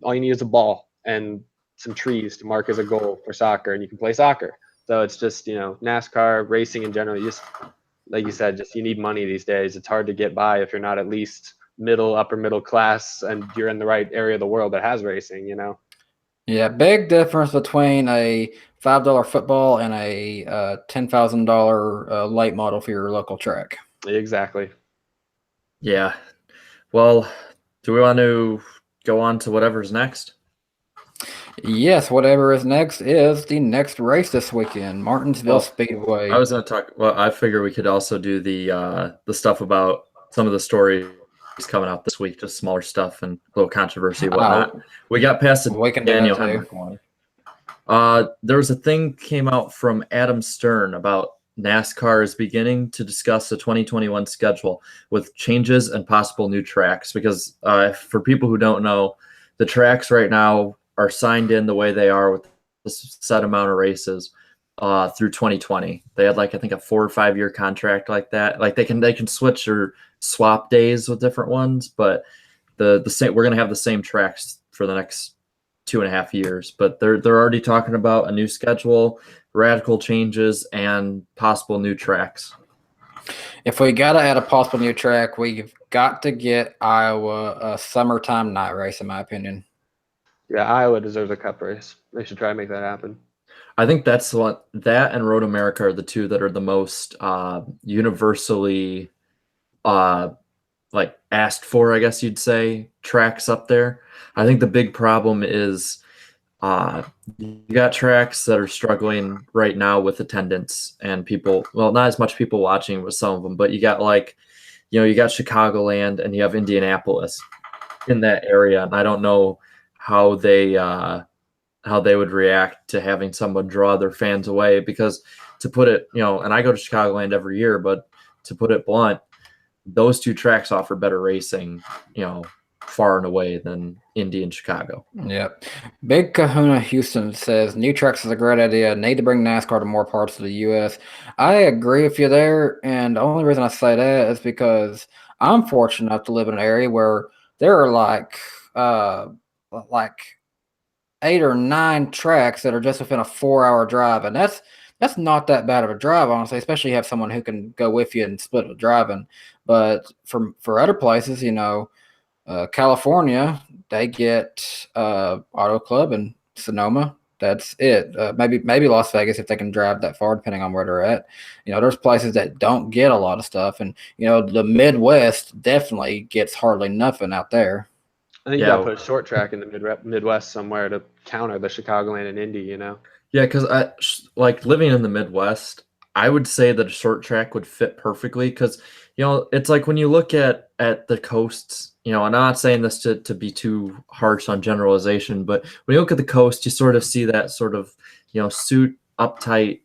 All you need is a ball and some trees to mark as a goal for soccer, and you can play soccer. So it's just, NASCAR racing in general, you just, like you said, you need money these days. It's hard to get by if you're not at least upper middle class and you're in the right area of the world that has racing,
Yeah, big difference between a $5 football and a $10,000 late model for your local track.
Exactly.
Yeah. Well, do we want to go on to whatever's next?
Yes, whatever is next is the next race this weekend, Martinsville Speedway.
I was going to talk. Well, I figure we could also do the stuff about some of the stories coming out this week, just smaller stuff and a little controversy, whatnot. We got past the Daniel Hemrick one. There was a thing came out from Adam Stern about NASCAR is beginning to discuss the 2021 schedule with changes and possible new tracks. Because for people who don't know, the tracks right now are signed in the way they are with this set amount of races through 2020. They had I think a 4 or 5 year contract like that. Like they can switch or swap days with different ones, but the same, we're gonna have the same tracks for the next 2.5 years, but they're already talking about a new schedule, radical changes, and possible new tracks.
If we got to add a possible new track, we've got to get Iowa a summertime night race, in my opinion.
Yeah, Iowa deserves a cup race. They should try to make that happen.
I think that's what that and Road America are the two that are the most universally like asked for, I guess you'd say, tracks up there. I think the big problem is you got tracks that are struggling right now with attendance and people, well, not as much people watching with some of them, but you got like, you got Chicagoland and you have Indianapolis in that area. And I don't know how they would react to having someone draw their fans away, because to put it, and I go to Chicagoland every year, but to put it blunt, those two tracks offer better racing, far and away than Indy and Chicago.
Yep. Big Kahuna Houston says new tracks is a great idea. Need to bring NASCAR to more parts of the U.S. I agree with you there, and the only reason I say that is because I'm fortunate enough to live in an area where there are like 8 or 9 tracks that are just within a 4-hour drive, and that's not that bad of a drive, honestly, especially if you have someone who can go with you and split the driving. But for other places, California, they get Auto Club and Sonoma. That's it. Maybe Las Vegas if they can drive that far, depending on where they're at. There's places that don't get a lot of stuff, and the Midwest definitely gets hardly nothing out there.
I think you got to put a short track in the Midwest somewhere to counter the Chicagoland and Indy.
Yeah, because like living in the Midwest, I would say that a short track would fit perfectly, because it's like when you look at the coasts, and I'm not saying this to be too harsh on generalization, but when you look at the coast, you sort of see that sort of suit uptight,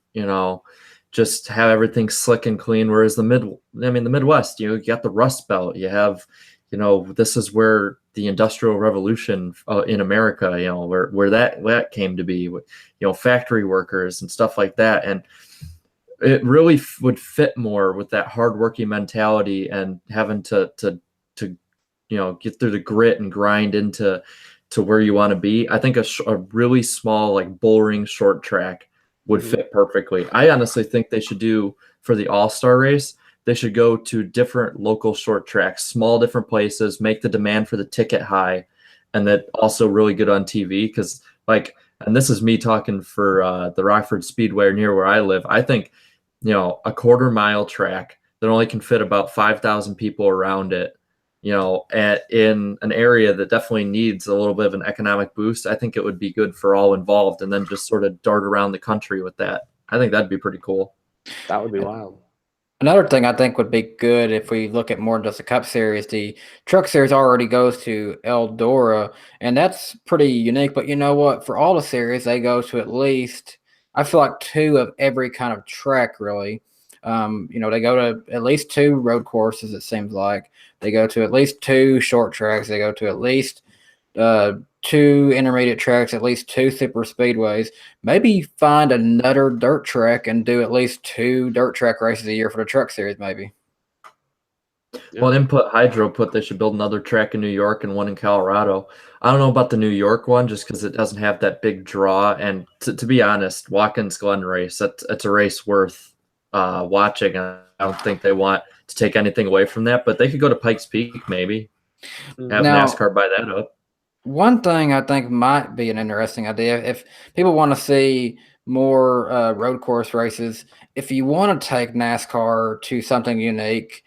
just have everything slick and clean. Whereas the Midwest, you got the Rust Belt, you have this is where the Industrial Revolution in America, where that came to be, with factory workers and stuff like that, and it really would fit more with that hardworking mentality and having to get through the grit and grind into where you want to be. I think a really small, like bullring short track would fit perfectly. I honestly think they should do, for the All-Star race, they should go to different local short tracks, small different places, make the demand for the ticket high, and that also really good on TV. Because and this is me talking for the Rockford Speedway near where I live, I think a quarter-mile track that only can fit about 5,000 people around it, in an area that definitely needs a little bit of an economic boost, I think it would be good for all involved, and then just sort of dart around the country with that. I think that'd be pretty cool.
That would be wild.
Another thing I think would be good if we look at more than just the Cup Series, the Truck Series already goes to Eldora, and that's pretty unique. But you know what? For all the series, they go to at least, I feel like, 2 of every kind of track, really. They go to at least 2 road courses, it seems like. They go to at least 2 short tracks. They go to at least 2 intermediate tracks, at least 2 super speedways. Maybe find another dirt track and do at least 2 dirt track races a year for the Truck Series, maybe.
Yeah. Well, they should build another track in New York and one in Colorado. I don't know about the New York one, just because it doesn't have that big draw. And to be honest, Watkins Glen race, it's a race worth watching. I don't think they want to take anything away from that, but they could go to Pikes Peak, maybe have NASCAR buy that up.
One thing I think might be an interesting idea, if people want to see more road course races, if you want to take NASCAR to something unique,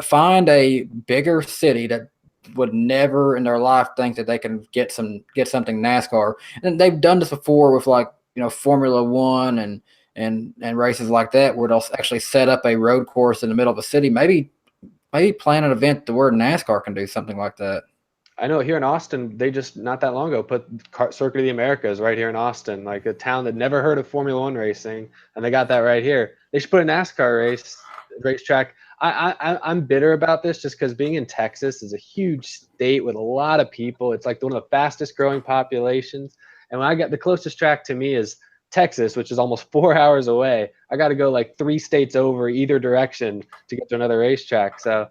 find a bigger city that would never in their life think that they can get something NASCAR. And they've done this before with Formula One and races like that, where they'll actually set up a road course in the middle of a city. Maybe plan an event to where NASCAR can do something like that.
I know here in Austin, they just not that long ago put Circuit of the Americas right here in Austin, like a town that never heard of Formula One racing, and they got that right here. They should put a NASCAR racetrack. I'm bitter about this just because being in Texas is a huge state with a lot of people. It's like one of the fastest growing populations. And when I got the closest track to me is Texas, which is almost 4 hours away. I got to go like 3 states over either direction to get to another racetrack. So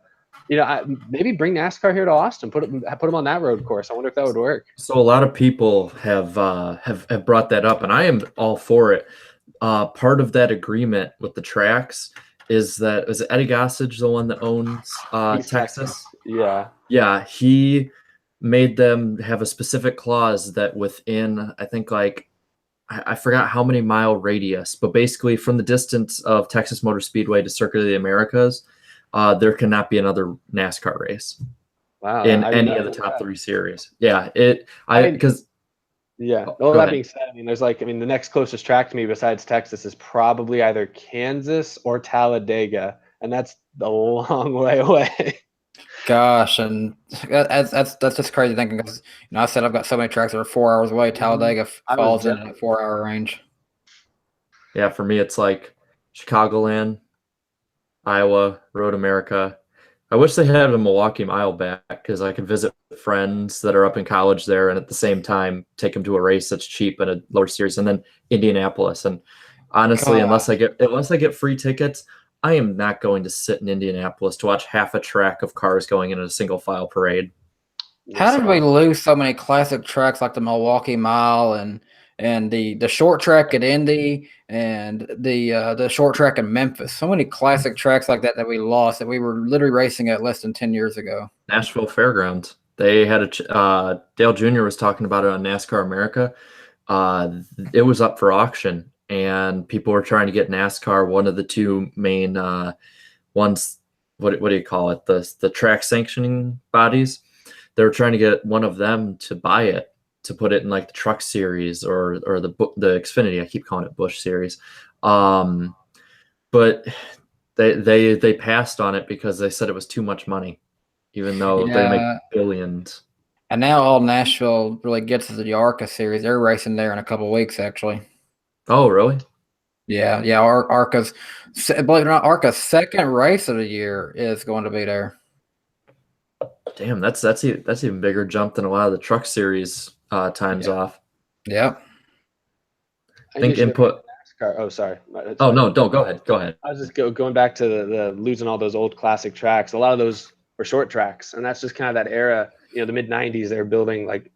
maybe bring NASCAR here to Austin. Put them on that road course. I wonder if that would work.
So a lot of people have brought that up, and I am all for it. Part of that agreement with the tracks is it Eddie Gossage, the one that owns Texas?
Yeah.
Yeah, he made them have a specific clause that within, I think, like, I forgot how many mile radius, but basically from the distance of Texas Motor Speedway to Circuit of the Americas, there cannot be another NASCAR race
Wow.
in
I didn't
any
know
of the top
that.
3 series. Yeah,
Yeah.
Oh,
Well,
go
that
ahead.
being said, the next closest track to me besides Texas is probably either Kansas or Talladega, and that's a long way away.
Gosh, and that's just crazy thinking because I said I've got so many tracks that are 4 hours away. Talladega
I was
falls into
jealous.
that 4 hour range.
Yeah, for me, it's like Chicagoland, Iowa, Road America. I wish they had a Milwaukee Mile back because I could visit friends that are up in college there, and at the same time take them to a race that's cheap and a lower series, and then Indianapolis. And honestly,
God,
unless I get free tickets, I am not going to sit in Indianapolis to watch half a track of cars going in a single file parade.
how did we lose so many classic tracks like the Milwaukee Mile and the short track at Indy and the short track in Memphis? So many classic tracks like that we lost that we were literally racing at less than 10 years ago.
Nashville Fairgrounds. They had Dale Jr. was talking about it on NASCAR America. It was up for auction, and people were trying to get NASCAR, one of the 2 main ones. What do you call it? The track sanctioning bodies. They were trying to get one of them to buy it, to put it in like the Truck Series or the Xfinity. I keep calling it Busch Series, but they passed on it because they said it was too much money, even though they make billions.
And now all Nashville really gets is the ARCA series. They're racing there in a couple of weeks, actually.
Oh, really?
Yeah. ARCA's, believe it or not, ARCA's second race of the year is going to be there.
Damn, that's even bigger jump than a lot of the Truck Series times off.
Yep.
I think input.
NASCAR. Oh, sorry.
Oh no, don't go ahead. Go ahead.
I was just going back to the losing all those old classic tracks. A lot of those were short tracks, and that's just kind of that era. The mid '90s. They were building like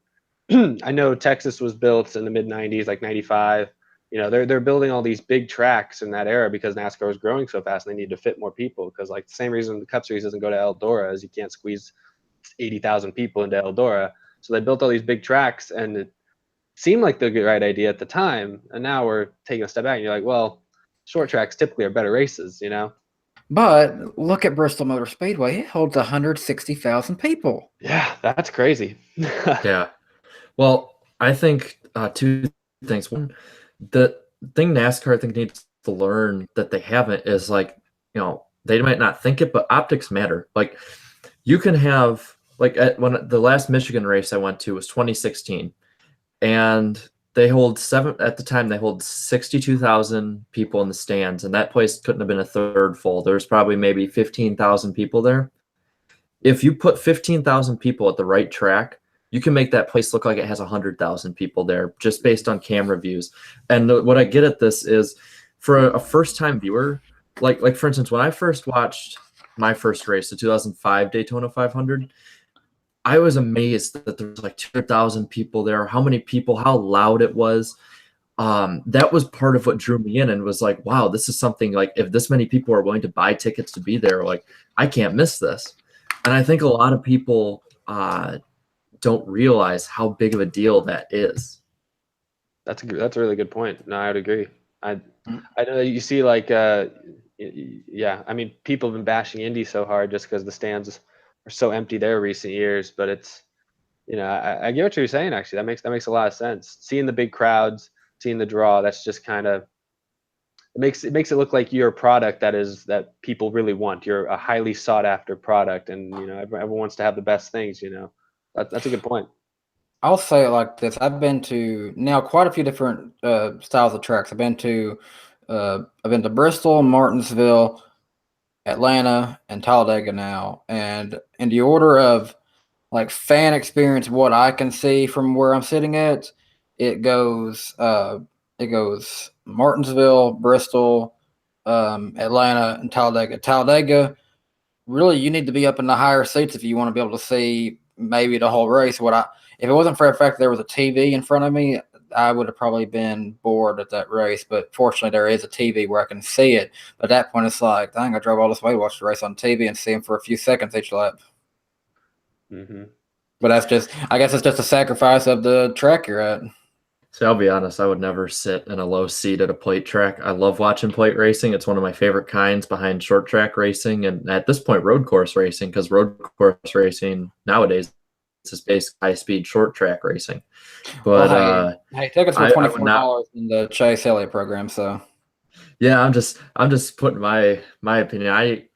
I know Texas was built in the mid '90s, like '95. They're building all these big tracks in that era because NASCAR was growing so fast, and they needed to fit more people. Because like the same reason the Cup Series doesn't go to Eldora is you can't squeeze 80,000 people into Eldora. So they built all these big tracks, and it seemed like the right idea at the time. And now we're taking a step back, and you're like, well, short tracks typically are better races,
But look at Bristol Motor Speedway. It holds 160,000 people.
Yeah, that's crazy.
Yeah. Well, I think 2 things. One, the thing NASCAR I think needs to learn that they haven't is like, they might not think it, but optics matter. Like you can have like when the last Michigan race I went to was 2016, and they hold at the time they hold 62,000 people in the stands, and that place couldn't have been a third full. There's probably maybe 15,000 people there. If you put 15,000 people at the right track, you can make that place look like it has 100,000 people there just based on camera views. And what I get at this is for a first-time viewer, like for instance, when I first watched my first race, the 2005 Daytona 500, I was amazed that there was like 200,000 people there, how many people, how loud it was. That was part of what drew me in and was like, wow, this is something like if this many people are willing to buy tickets to be there, like I can't miss this. And I think a lot of people don't realize how big of a deal that is.
That's a really good point. No, I would agree. I know you see like people have been bashing Indy so hard just because the stands are so empty there recent years, but it's I get what you're saying. Actually, that makes a lot of sense. Seeing the big crowds, seeing the draw, that's just kind of it makes it look like you're a product that people really want. You're a highly sought after product, and everyone wants to have the best things. That's a good point.
I'll say it like this: I've been to now quite a few different styles of tracks. I've been to Bristol, Martinsville, Atlanta, and Talladega now. And in the order of like fan experience, what I can see from where I'm sitting at, it goes Martinsville, Bristol, Atlanta, and Talladega. Talladega really you need to be up in the higher seats if you want to be able to see maybe the whole race. If it wasn't for the fact that there was a TV in front of me, I would have probably been bored at that race. But fortunately, there is a TV where I can see it. But at that point, it's like, dang, I drove all this way to watch the race on TV and see him for a few seconds each lap.
Mm-hmm.
But I guess it's just a sacrifice of the track you're at.
So I'll be honest, I would never sit in a low seat at a plate track. I love watching plate racing. It's one of my favorite kinds behind short track racing and at this point road course racing, because road course racing nowadays is based high speed short track racing. But
hey, tickets were $24 in the Chase Elliott program, so
yeah, I'm just putting my opinion.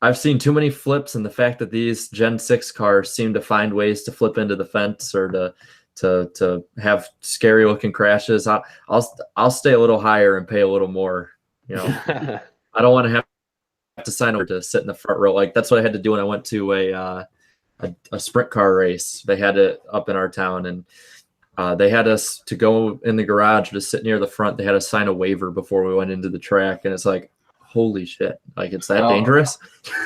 I've seen too many flips, and the fact that these Gen 6 cars seem to find ways to flip into the fence or to have scary looking crashes. I'll stay a little higher and pay a little more. You know, I don't want to have to sign over to sit in the front row. Like that's what I had to do when I went to a sprint car race. They had it up in our town, and they had us to go in the garage to sit near the front. They had us sign a waiver before we went into the track, and it's like, holy shit! Like it's that dangerous.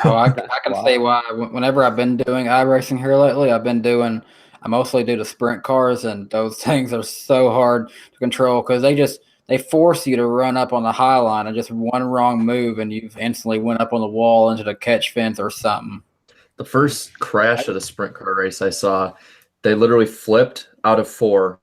I can see why. Whenever I've been doing iRacing here lately, I mostly do the sprint cars, and those things are so hard to control because they force you to run up on the high line, and just one wrong move, and you've instantly went up on the wall into the catch fence or something.
The first crash at a sprint car race I saw, they literally flipped out of 4.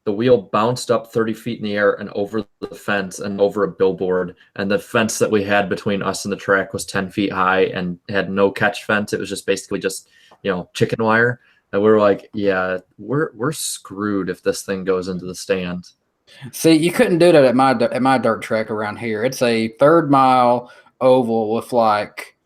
The wheel bounced up 30 feet in the air and over the fence and over a billboard. And the fence that we had between us and the track was 10 feet high and had no catch fence. It was just basically just, chicken wire. And we were like, yeah, we're screwed if this thing goes into the stands.
See, you couldn't do that at my dirt track around here. It's a 3rd mile oval with like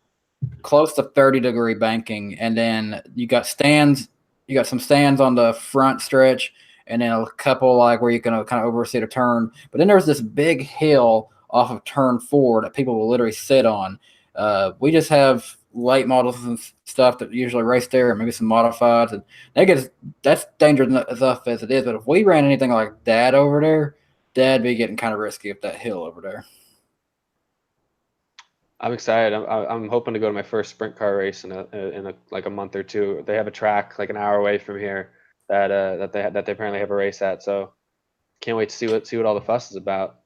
close to 30-degree banking, and then you got stands. You got some stands on the front stretch, and then a couple like where you can kind of oversee the turn. But then there's this big hill off of turn 4 that people will literally sit on. We just have late models and stuff that usually race there, and maybe some modifieds, and that's dangerous enough as it is. But if we ran anything like that over there, that'd be getting kind of risky up that hill over there.
I'm excited. I'm hoping to go to my first sprint car race in a month or two. They have a track like an hour away from here that they apparently have a race at. So can't wait to see what all the fuss is about.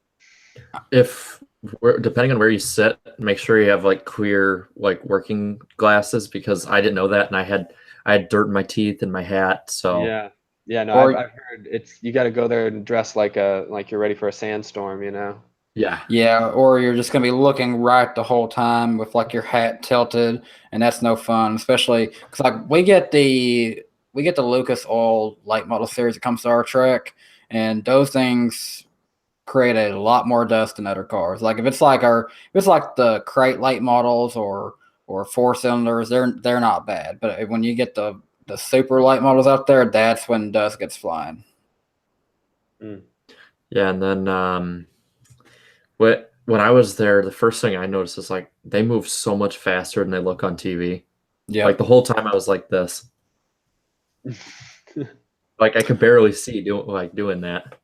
Depending on where you sit, make sure you have like clear like working glasses, because I didn't know that, and I had dirt in my teeth and my hat. So
yeah. No, I've heard you got to go there and dress like you're ready for a sandstorm.
Yeah, or you're just gonna be looking right the whole time with like your hat tilted, and that's no fun. Especially because like we get the Lucas Oil late model series that comes to our track, and those things create a lot more dust than other cars. Like if it's like the crate late models or 4-cylinders, they're not bad. But when you get the super light models out there, that's when dust gets flying.
Yeah, and then when I was there, the first thing I noticed is like they move so much faster than they look on TV. Yeah, like the whole time I was like this, like I could barely see doing that.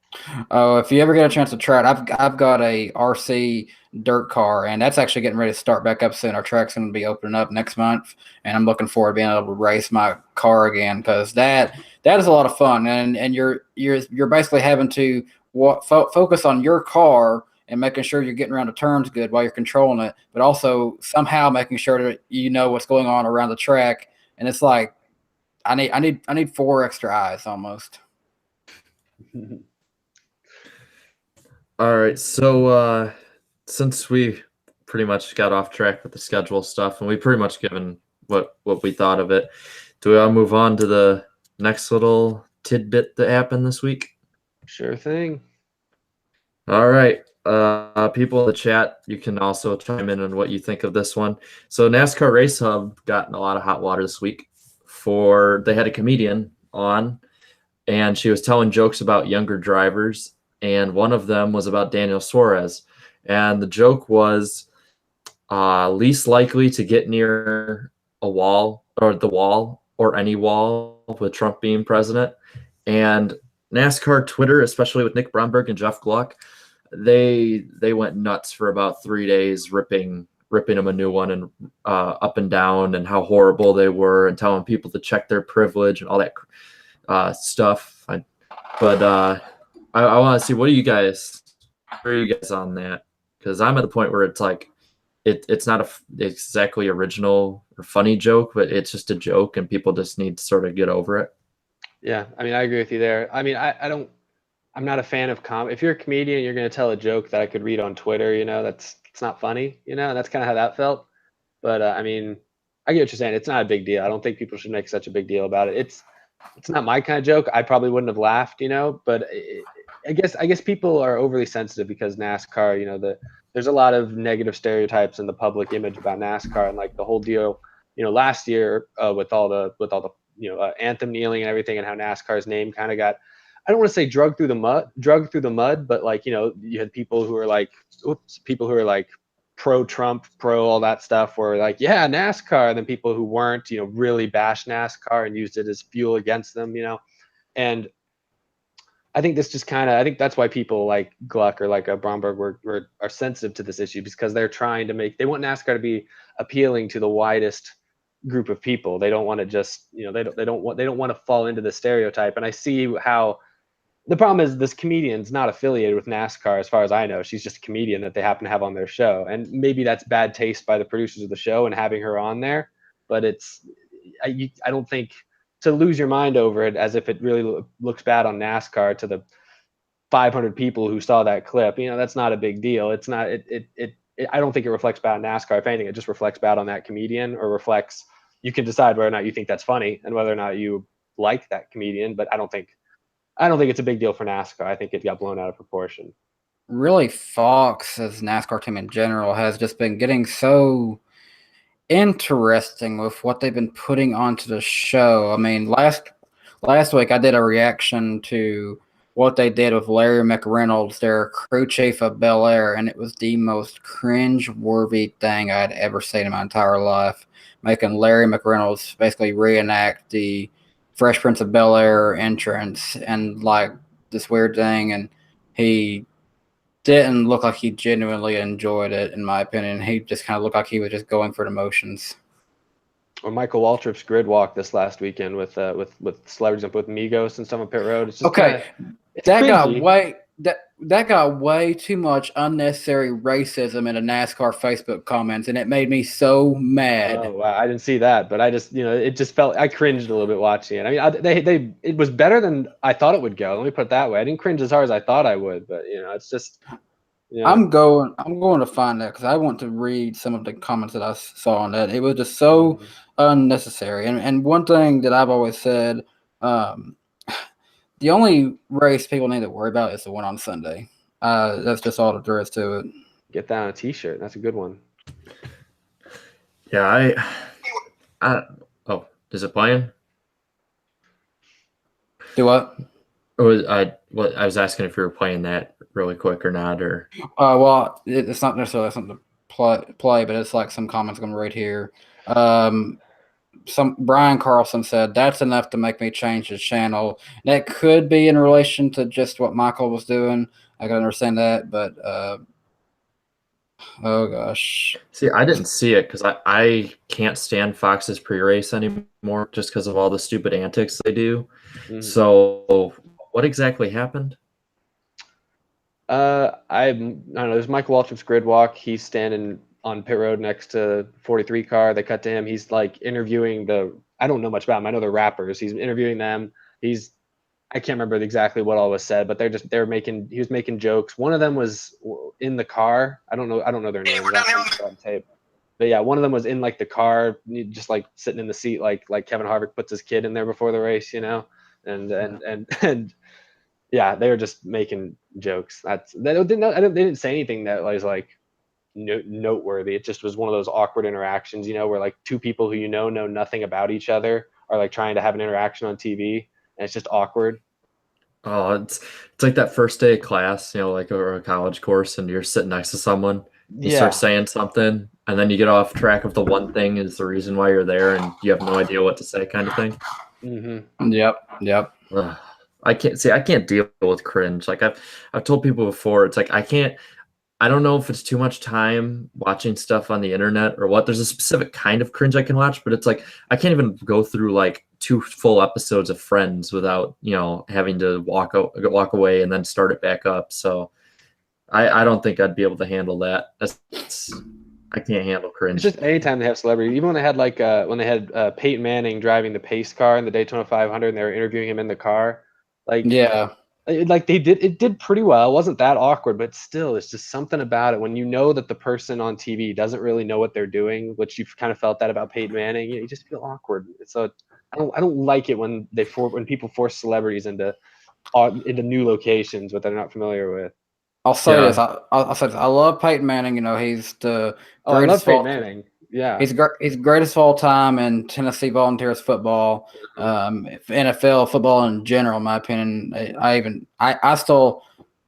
Oh, if you ever get a chance to try it, I've got a RC dirt car, and that's actually getting ready to start back up soon. Our track's going to be opening up next month, and I'm looking forward to being able to race my car again, because that is a lot of fun, and you're basically having to focus on your car and making sure you're getting around the turns good while you're controlling it, but also somehow making sure that you know what's going on around the track. And it's like I need 4 extra eyes almost.
All right, so since we pretty much got off track with the schedule stuff, and we pretty much given what we thought of it, do we all move on to the next little tidbit that happened this week?
Sure thing.
All right, people in the chat, you can also chime in on what you think of this one. So NASCAR Race Hub got in a lot of hot water this week. They had a comedian on, and she was telling jokes about younger drivers, and one of them was about Daniel Suarez. And the joke was least likely to get near a wall or any wall with Trump being president. And NASCAR Twitter, especially with Nick Bromberg and Jeff Gluck, they went nuts for about 3 days ripping ripping them a new one and up and down and how horrible they were and telling people to check their privilege and all that stuff. I want to see, where are you guys on that? Because I'm at the point where it's like it's not exactly original or funny joke, but it's just a joke and people just need to sort of get over it.
Yeah, I mean, I agree with you there. I mean, I'm not a fan of If you're a comedian, you're going to tell a joke that I could read on Twitter, it's not funny, that's kind of how that felt. But I mean, I get what you're saying. It's not a big deal. I don't think people should make such a big deal about it. It's not my kind of joke. I probably wouldn't have laughed, but I guess people are overly sensitive because NASCAR, there's a lot of negative stereotypes in the public image about NASCAR and like the whole deal, last year with all the anthem kneeling and everything, and how NASCAR's name kind of got, I don't want to say drugged through the mud, but like, you had people who are like pro-Trump, pro all that stuff were like, yeah, NASCAR, and then people who weren't, really bashed NASCAR and used it as fuel against them, and I think I think that's why people like Gluck or like Bromberg are sensitive to this issue, because they're trying to they want NASCAR to be appealing to the widest group of people. They don't want to just, they don't want to fall into the stereotype. And I see how the problem is this comedian's not affiliated with NASCAR, as far as I know. She's just a comedian that they happen to have on their show. And maybe that's bad taste by the producers of the show and having her on there. But I don't think to lose your mind over it as if it really looks bad on NASCAR to the 500 people who saw that clip. That's not a big deal. It's not, I don't think it reflects bad on NASCAR. If anything, it just reflects bad on that comedian, or reflects, you can decide whether or not you think that's funny and whether or not you like that comedian. But I don't think it's a big deal for NASCAR. I think it got blown out of proportion.
Really, Fox, as NASCAR team in general, has just been getting so interesting with what they've been putting onto the show. I mean, last week I did a reaction to what they did with Larry McReynolds, their crew chief of Bel Air, and it was the most cringe-worthy thing I'd ever seen in my entire life, making Larry McReynolds basically reenact the Fresh Prince of Bel Air entrance and like this weird thing, and he didn't look like he genuinely enjoyed it, in my opinion. He just kind of looked like he was just going for the motions.
Or Michael Waltrip's grid walk this last weekend with celebrities up with Migos and stuff on pit road. It's just that got way too much unnecessary racism in the NASCAR Facebook comments, and it made me so mad. Oh wow, I didn't see that, but I just, it just felt, I cringed a little bit watching it. I mean, it was better than I thought it would go. Let me put it that way. I didn't cringe as hard as I thought I would, but it's just.
I'm going to find that because I want to read some of the comments that I saw on that. It was just so unnecessary. And one thing that I've always said, the only race people need to worry about is the one on Sunday. That's just all that there is to it.
Get that on a T-shirt. That's a good one.
Yeah, oh, is it playing?
Do what?
I was asking if you were playing that really quick or not, or.
Well, it's not necessarily something to play, but it's like some comments going right here. Some Brian Carlson said that's enough to make me change the channel. That could be in relation to just what Michael was doing. I can understand that, but oh gosh.
See, I didn't see it because I can't stand Fox's pre-race anymore just because of all the stupid antics they do. Mm-hmm. So, what exactly happened?
I don't know. There's Michael Waltrip's grid walk. He's standing on pit road next to 43 car. They cut to him. He's like interviewing I don't know much about him. I know they're rappers. He's interviewing them. I can't remember exactly what all was said, but he was making jokes. One of them was in the car. I don't know their names. On tape. But yeah, one of them was in like the car, just like sitting in the seat, like Kevin Harvick puts his kid in there before the race, and yeah, they were just making jokes. They didn't say anything that was like noteworthy. It just was one of those awkward interactions, where like two people who know nothing about each other are like trying to have an interaction on TV, and it's just awkward.
Oh, it's like that first day of class, like a college course, and you're sitting next to someone. You start saying something, and then you get off track of the one thing is the reason why you're there, and you have no idea what to say, kind of thing.
Mm-hmm.
Yep.
I can't deal with cringe. Like I've told people before, it's like I can't. I don't know if it's too much time watching stuff on the internet or what. There's a specific kind of cringe I can watch, but it's like I can't even go through like 2 full episodes of Friends without, having to walk away and then start it back up. So I don't think I'd be able to handle that. I can't handle
It's
cringe.
just anytime they have celebrity, even when they had Peyton Manning driving the pace car in the Daytona 500 and they were interviewing him in the car, like
Yeah.
it did pretty well. It wasn't that awkward, but still, it's just something about it when you know that the person on TV doesn't really know what they're doing, which you've kind of felt that about Peyton Manning. You just feel awkward. So I don't like it when when people force celebrities into new locations that they're not familiar with.
I'll say
Yeah.
this. I'll say this. I love Peyton Manning. He's the
Oh, I love
greatest
Peyton Manning. Yeah.
He's greatest of all time in Tennessee Volunteers football, NFL football in general. In my opinion, I still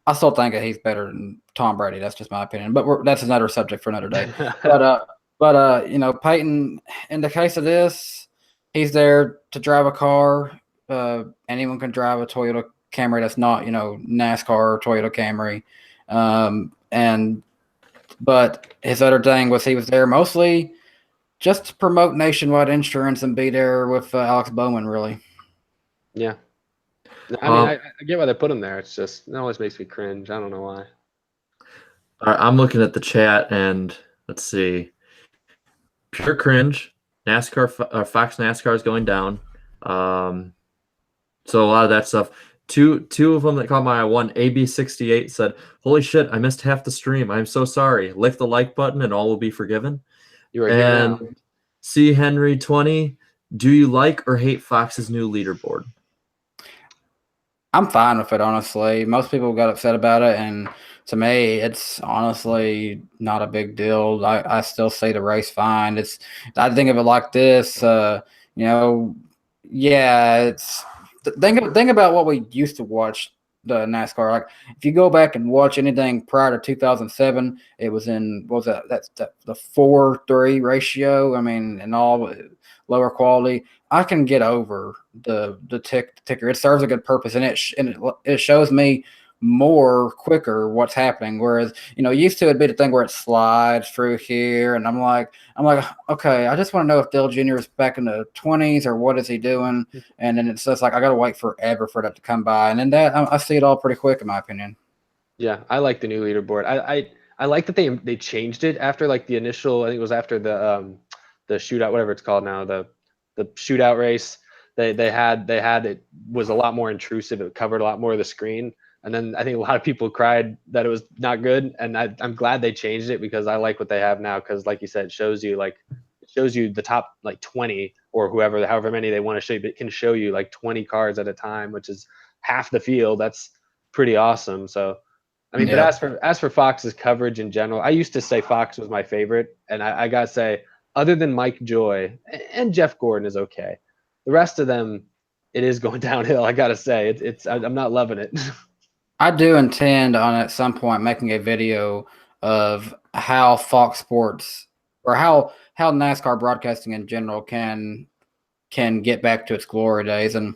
think that he's better than Tom Brady. That's just my opinion. But that's another subject for another day. But Peyton, in the case of this, he's there to drive a car. Anyone can drive a Toyota Camry that's not NASCAR or Toyota Camry. But his other thing was he was there mostly just to promote Nationwide Insurance and be there with Alex Bowman, really.
Yeah. I mean, I get why they put him there. It's just, it always makes me cringe. I don't know why.
I'm looking at the chat and let's see. Pure cringe. NASCAR, Fox NASCAR is going down. So a lot of that stuff. Two of them that caught my eye. One, AB68 said, "Holy shit, I missed half the stream. I'm so sorry. Lick the like button and all will be forgiven."
You are here now.
C. Henry 20, do you like or hate Fox's new leaderboard?
I'm fine with it, honestly. Most people got upset about it, and to me, it's honestly not a big deal. I still say the race fine. I think of it like this. It's think about what we used to watch the NASCAR. Like if you go back and watch anything prior to 2007, it was in what was that? That's the 4-3 ratio. I mean, and all lower quality. I can get over the ticker. It serves a good purpose, and it shows me more quicker what's happening. Whereas used to it'd be the thing where it slides through here, and I'm like, okay, I just want to know if Dale Jr. is back in the 20s or what is he doing, and then it's just like I got to wait forever for that to come by, and then I see it all pretty quick in my opinion.
Yeah, I like the new leaderboard. I like that they changed it after like the initial. I think it was after the shootout, whatever it's called now, the shootout race. They had it was a lot more intrusive. It covered a lot more of the screen. And then I think a lot of people cried that it was not good. And I'm glad they changed it because I like what they have now. Because like you said, it shows you the top like 20 or however many they want to show you. But it can show you like 20 cars at a time, which is half the field. That's pretty awesome. So, I mean,
Yeah.
But as for Fox's coverage in general, I used to say Fox was my favorite. And I got to say, other than Mike Joy and Jeff Gordon is okay. The rest of them, it is going downhill. I got to say, I'm not loving it.
I do intend on at some point making a video of how Fox Sports or how NASCAR broadcasting in general can get back to its glory days. And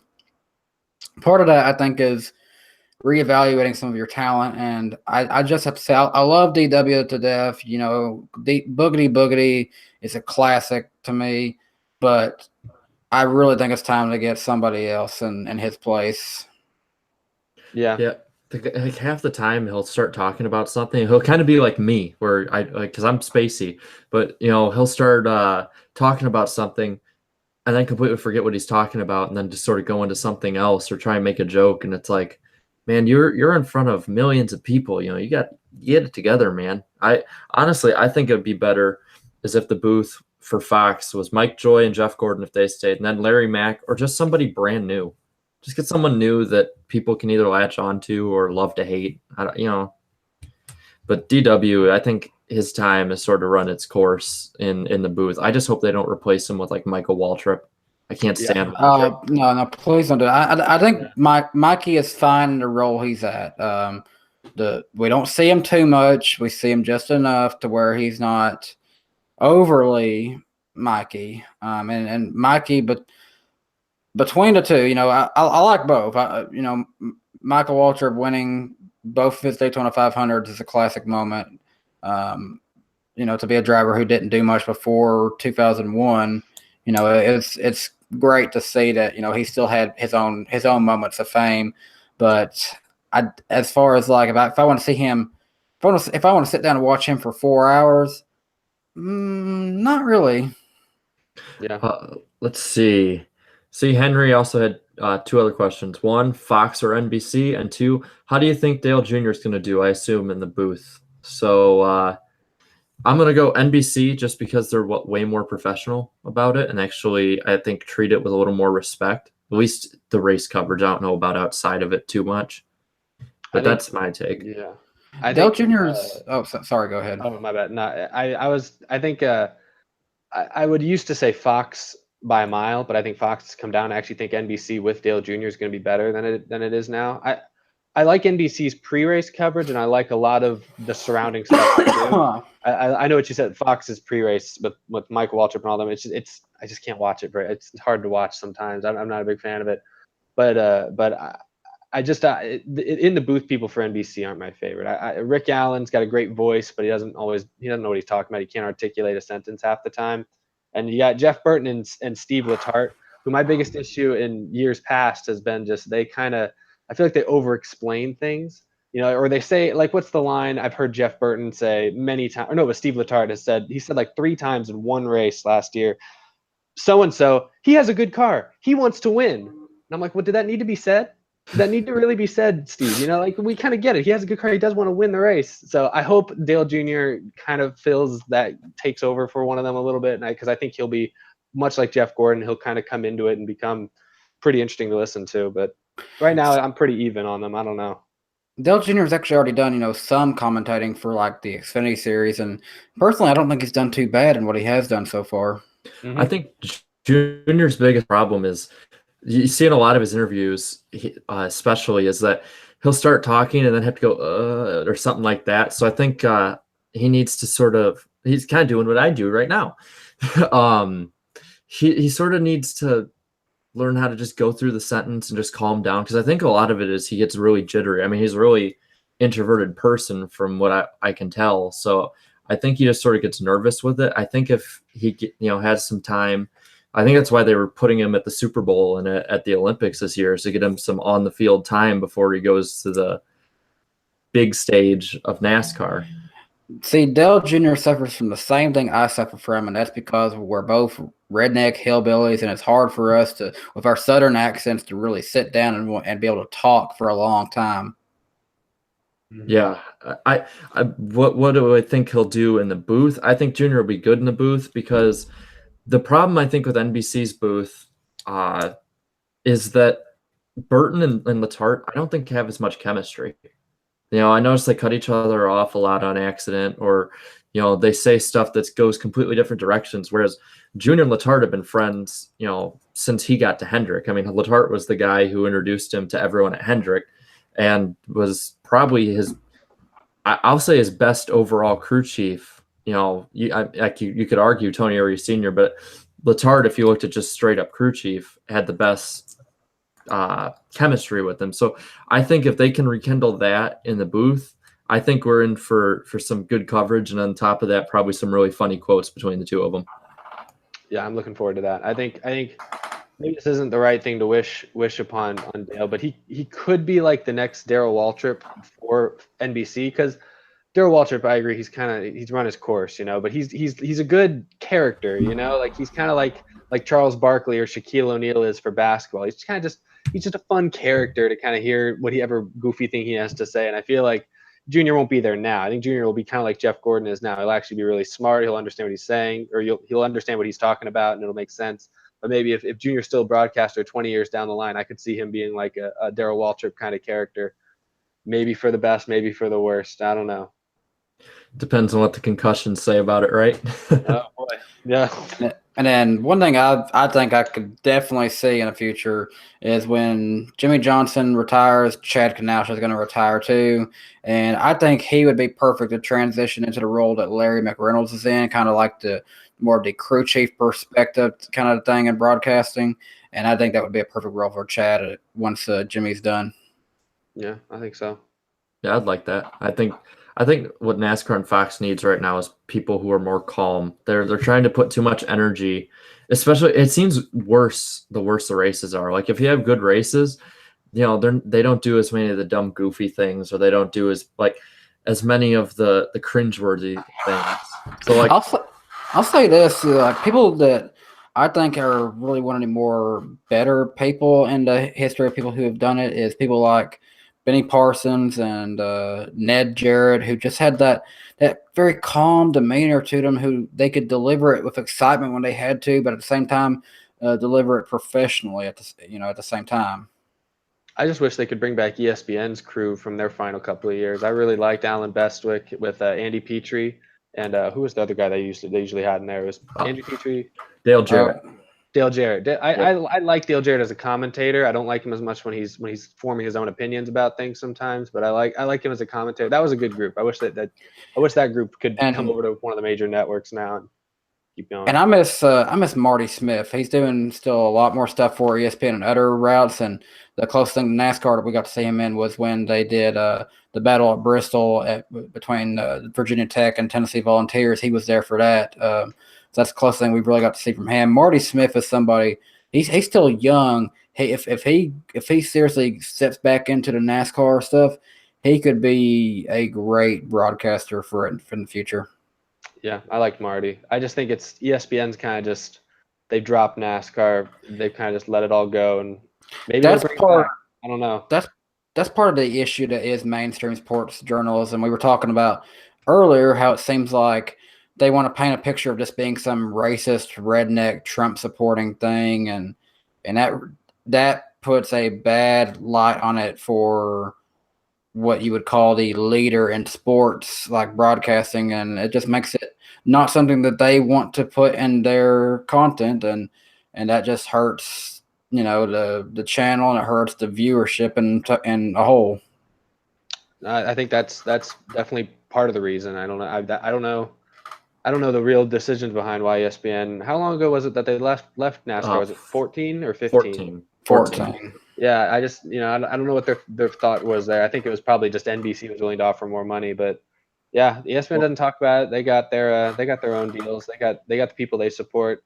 part of that I think is reevaluating some of your talent. And I just have to say I love DW to death. Boogity Boogity is a classic to me, but I really think it's time to get somebody else in his place.
Yeah.
Yeah. Like half the time he'll start talking about something. He'll kind of be like me, where because I'm spacey, but he'll start talking about something, and then completely forget what he's talking about, and then just sort of go into something else or try and make a joke. And it's like, man, you're in front of millions of people. You get it together, man. I think it would be better as if the booth for Fox was Mike Joy and Jeff Gordon if they stayed, and then Larry Mack or just somebody brand new. Just get someone new that people can either latch onto or love to hate. But DW, I think his time has sort of run its course in the booth. I just hope they don't replace him with like Michael Waltrip. I can't stand Waltrip.
No, please don't do that. I think Mikey is fine in the role he's at. We don't see him too much. We see him just enough to where he's not overly Mikey. And Mikey, but between the two, I like both. Michael Waltrip winning both of his Daytona 500s is a classic moment. To be a driver who didn't do much before 2001, it's great to see that he still had his own moments of fame. But as far as like if I want to see him, if I want to sit down and watch him for 4 hours, not really.
Yeah.
Let's see. See, Henry also had 2 other questions. 1, Fox or NBC, and 2, how do you think Dale Jr. is going to do? I assume in the booth. So I'm going to go NBC just because they're way more professional about it, and actually I think treat it with a little more respect. At least the race coverage. I don't know about outside of it too much, but that's my take.
Yeah.
Dale Jr.'s. Sorry. Go ahead.
Oh, my bad. No, I think I would used to say Fox by a mile, but I think Fox has come down. I actually think NBC with Dale Jr. is going to be better than it is now. I like NBC's pre-race coverage, and I like a lot of the surrounding stuff. I know what you said. Fox's pre-race with Michael Waltrip and all them. I just can't watch it. It's hard to watch sometimes. I'm not a big fan of it. But I just in the booth, people for NBC aren't my favorite. Rick Allen's got a great voice, but he doesn't know what he's talking about. He can't articulate a sentence half the time. And you got Jeff Burton and Steve Letarte, who my biggest issue in years past has been just I feel like they over-explain things, or they say, like, what's the line I've heard Jeff Burton say many times, or no, but Steve Letarte he said like 3 times in one race last year, so-and-so, he has a good car, he wants to win. And I'm like, well, did that need to be said? Did that need to really be said, Steve? Like, we kind of get it. He has a good car. He does want to win the race. So I hope Dale Jr. kind of takes over for one of them a little bit, because I think he'll be much like Jeff Gordon. He'll kind of come into it and become pretty interesting to listen to. But right now, I'm pretty even on them. I don't know.
Dale Jr. has actually already done, some commentating for like the Xfinity series, and personally, I don't think he's done too bad in what he has done so far.
Mm-hmm.
I think Junior's biggest problem is, you see in a lot of his interviews, especially, is that he'll start talking and then have to go or something like that. So I think he needs to he's kind of doing what I do right now. He sort of needs to learn how to just go through the sentence and just calm down, because I think a lot of it is he gets really jittery. I mean, he's a really introverted person from what I can tell. So I think he just sort of gets nervous with it. I think if he has some time, I think that's why they were putting him at the Super Bowl and at the Olympics this year, is to get him some on the field time before he goes to the big stage of NASCAR.
See, Dale Jr. suffers from the same thing I suffer from, and that's because we're both redneck hillbillies, and it's hard for us with our Southern accents, to really sit down and be able to talk for a long time.
Yeah, what do I think he'll do in the booth? I think Junior will be good in the booth, because the problem I think with NBC's booth is that Burton and Letarte, I don't think have as much chemistry. I noticed they cut each other off a lot on accident, or they say stuff that goes completely different directions. Whereas Junior and Letarte have been friends, since he got to Hendrick. I mean, Letarte was the guy who introduced him to everyone at Hendrick, and was probably I'll say his best overall crew chief. You could argue Tony Arias Sr., but Letarte, if you looked at just straight up crew chief, had the best chemistry with them. So I think if they can rekindle that in the booth, I think we're in for some good coverage, and on top of that, probably some really funny quotes between the two of them.
Yeah, I'm looking forward to that. I think maybe this isn't the right thing to wish upon Dale, but he could be like the next Darrell Waltrip for NBC, because Darrell Waltrip, I agree, he's run his course, but he's a good character, like he's kind of like Charles Barkley or Shaquille O'Neal is for basketball. He's just a fun character to kind of hear whatever goofy thing he has to say. And I feel like Junior won't be there now. I think Junior will be kind of like Jeff Gordon is now. He'll actually be really smart. He'll understand what he's saying, or he'll understand what he's talking about, and it'll make sense. But maybe if Junior's still a broadcaster 20 years down the line, I could see him being like a Darrell Waltrip kind of character. Maybe for the best, maybe for the worst. I don't know.
Depends on what the concussions say about it, right?
Oh boy, yeah.
And then one thing I think I could definitely see in the future is when Jimmy Johnson retires, Chad Knaus is going to retire too. And I think he would be perfect to transition into the role that Larry McReynolds is in, kind of like the more of the crew chief perspective kind of thing in broadcasting. And I think that would be a perfect role for Chad once Jimmy's done.
Yeah, I think so.
Yeah, I'd like that. I think what NASCAR and Fox needs right now is people who are more calm. They're trying to put too much energy, especially it seems worse the worse the races are. Like if you have good races, they don't do as many of the dumb goofy things, or they don't do as many of the cringeworthy things. So like
I'll say this: like people that I think are really one of the more better people in the history of people who have done it is people like Benny Parsons and Ned Jarrett, who just had that very calm demeanor to them, who they could deliver it with excitement when they had to, but at the same time deliver it professionally at the same time.
I just wish they could bring back ESPN's crew from their final couple of years. I really liked Alan Bestwick with Andy Petrie, and who was the other guy they usually had in there? It was Andy Petrie,
Dale Jarrett.
Dale Jarrett. I
Yep.
like Dale Jarrett as a commentator. I don't like him as much when he's forming his own opinions about things sometimes, but I like him as a commentator. That was a good group. I wish that group could come
And
over to one of the major networks now and keep going.
And I miss Marty Smith. He's doing still a lot more stuff for ESPN and other routes. And the closest thing to NASCAR that we got to see him in was when they did the battle at Bristol between Virginia Tech and Tennessee Volunteers. He was there for that. So that's the closest thing we've really got to see from him. Marty Smith is somebody. He's still young. If he seriously steps back into the NASCAR stuff, he could be a great broadcaster for the future.
Yeah, I like Marty. I just think it's ESPN's kind of just they've dropped NASCAR. They've kind of just let it all go, and maybe they'll
That's
bring it
part.
back. I don't know.
That's part of the issue that is mainstream sports journalism. We were talking about earlier how it seems like they want to paint a picture of this being some racist, redneck, Trump supporting thing, and that puts a bad light on it for what you would call the leader in sports, like broadcasting, and it just makes it not something that they want to put in their content, and that just hurts, the channel, and it hurts the viewership and a whole.
I think that's definitely part of the reason. I don't know. I don't know. I don't know the real decisions behind why ESPN. How long ago was it that they left NASCAR? Was it 14 or 15?
14.
Yeah, I just I don't know what their thought was there. I think it was probably just NBC was willing to offer more money, but yeah, ESPN doesn't talk about it. They got their own deals. They got the people they support,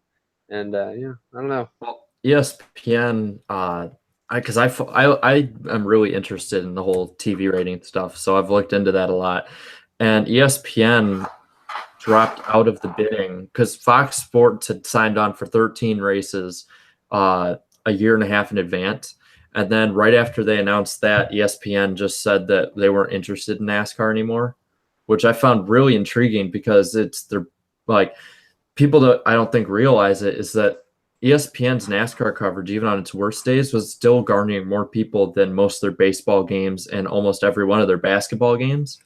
and yeah, I don't know.
Well, ESPN, I am really interested in the whole TV rating stuff, so I've looked into that a lot. And ESPN dropped out of the bidding because Fox Sports had signed on for 13 races a year and a half in advance. And then right after they announced that, ESPN just said that they weren't interested in NASCAR anymore, which I found really intriguing because they're like people that I don't think realize it is that ESPN's NASCAR coverage, even on its worst days, was still garnering more people than most of their baseball games and almost every one of their basketball games.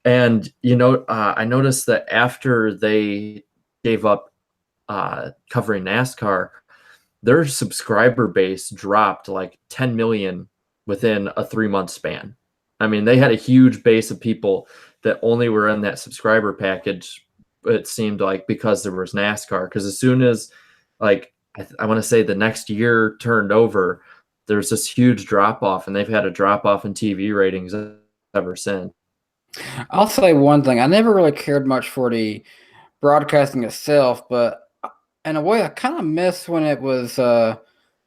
And I noticed that after they gave up covering NASCAR, their subscriber base dropped like 10 million within a 3-month span. I mean, they had a huge base of people that only were in that subscriber package. It seemed like because there was NASCAR. Because as soon as, like, I want to say the next year turned over, there's this huge drop off, and they've had a drop off in TV ratings ever since.
I'll say one thing. I never really cared much for the broadcasting itself, but in a way, I kind of miss when it was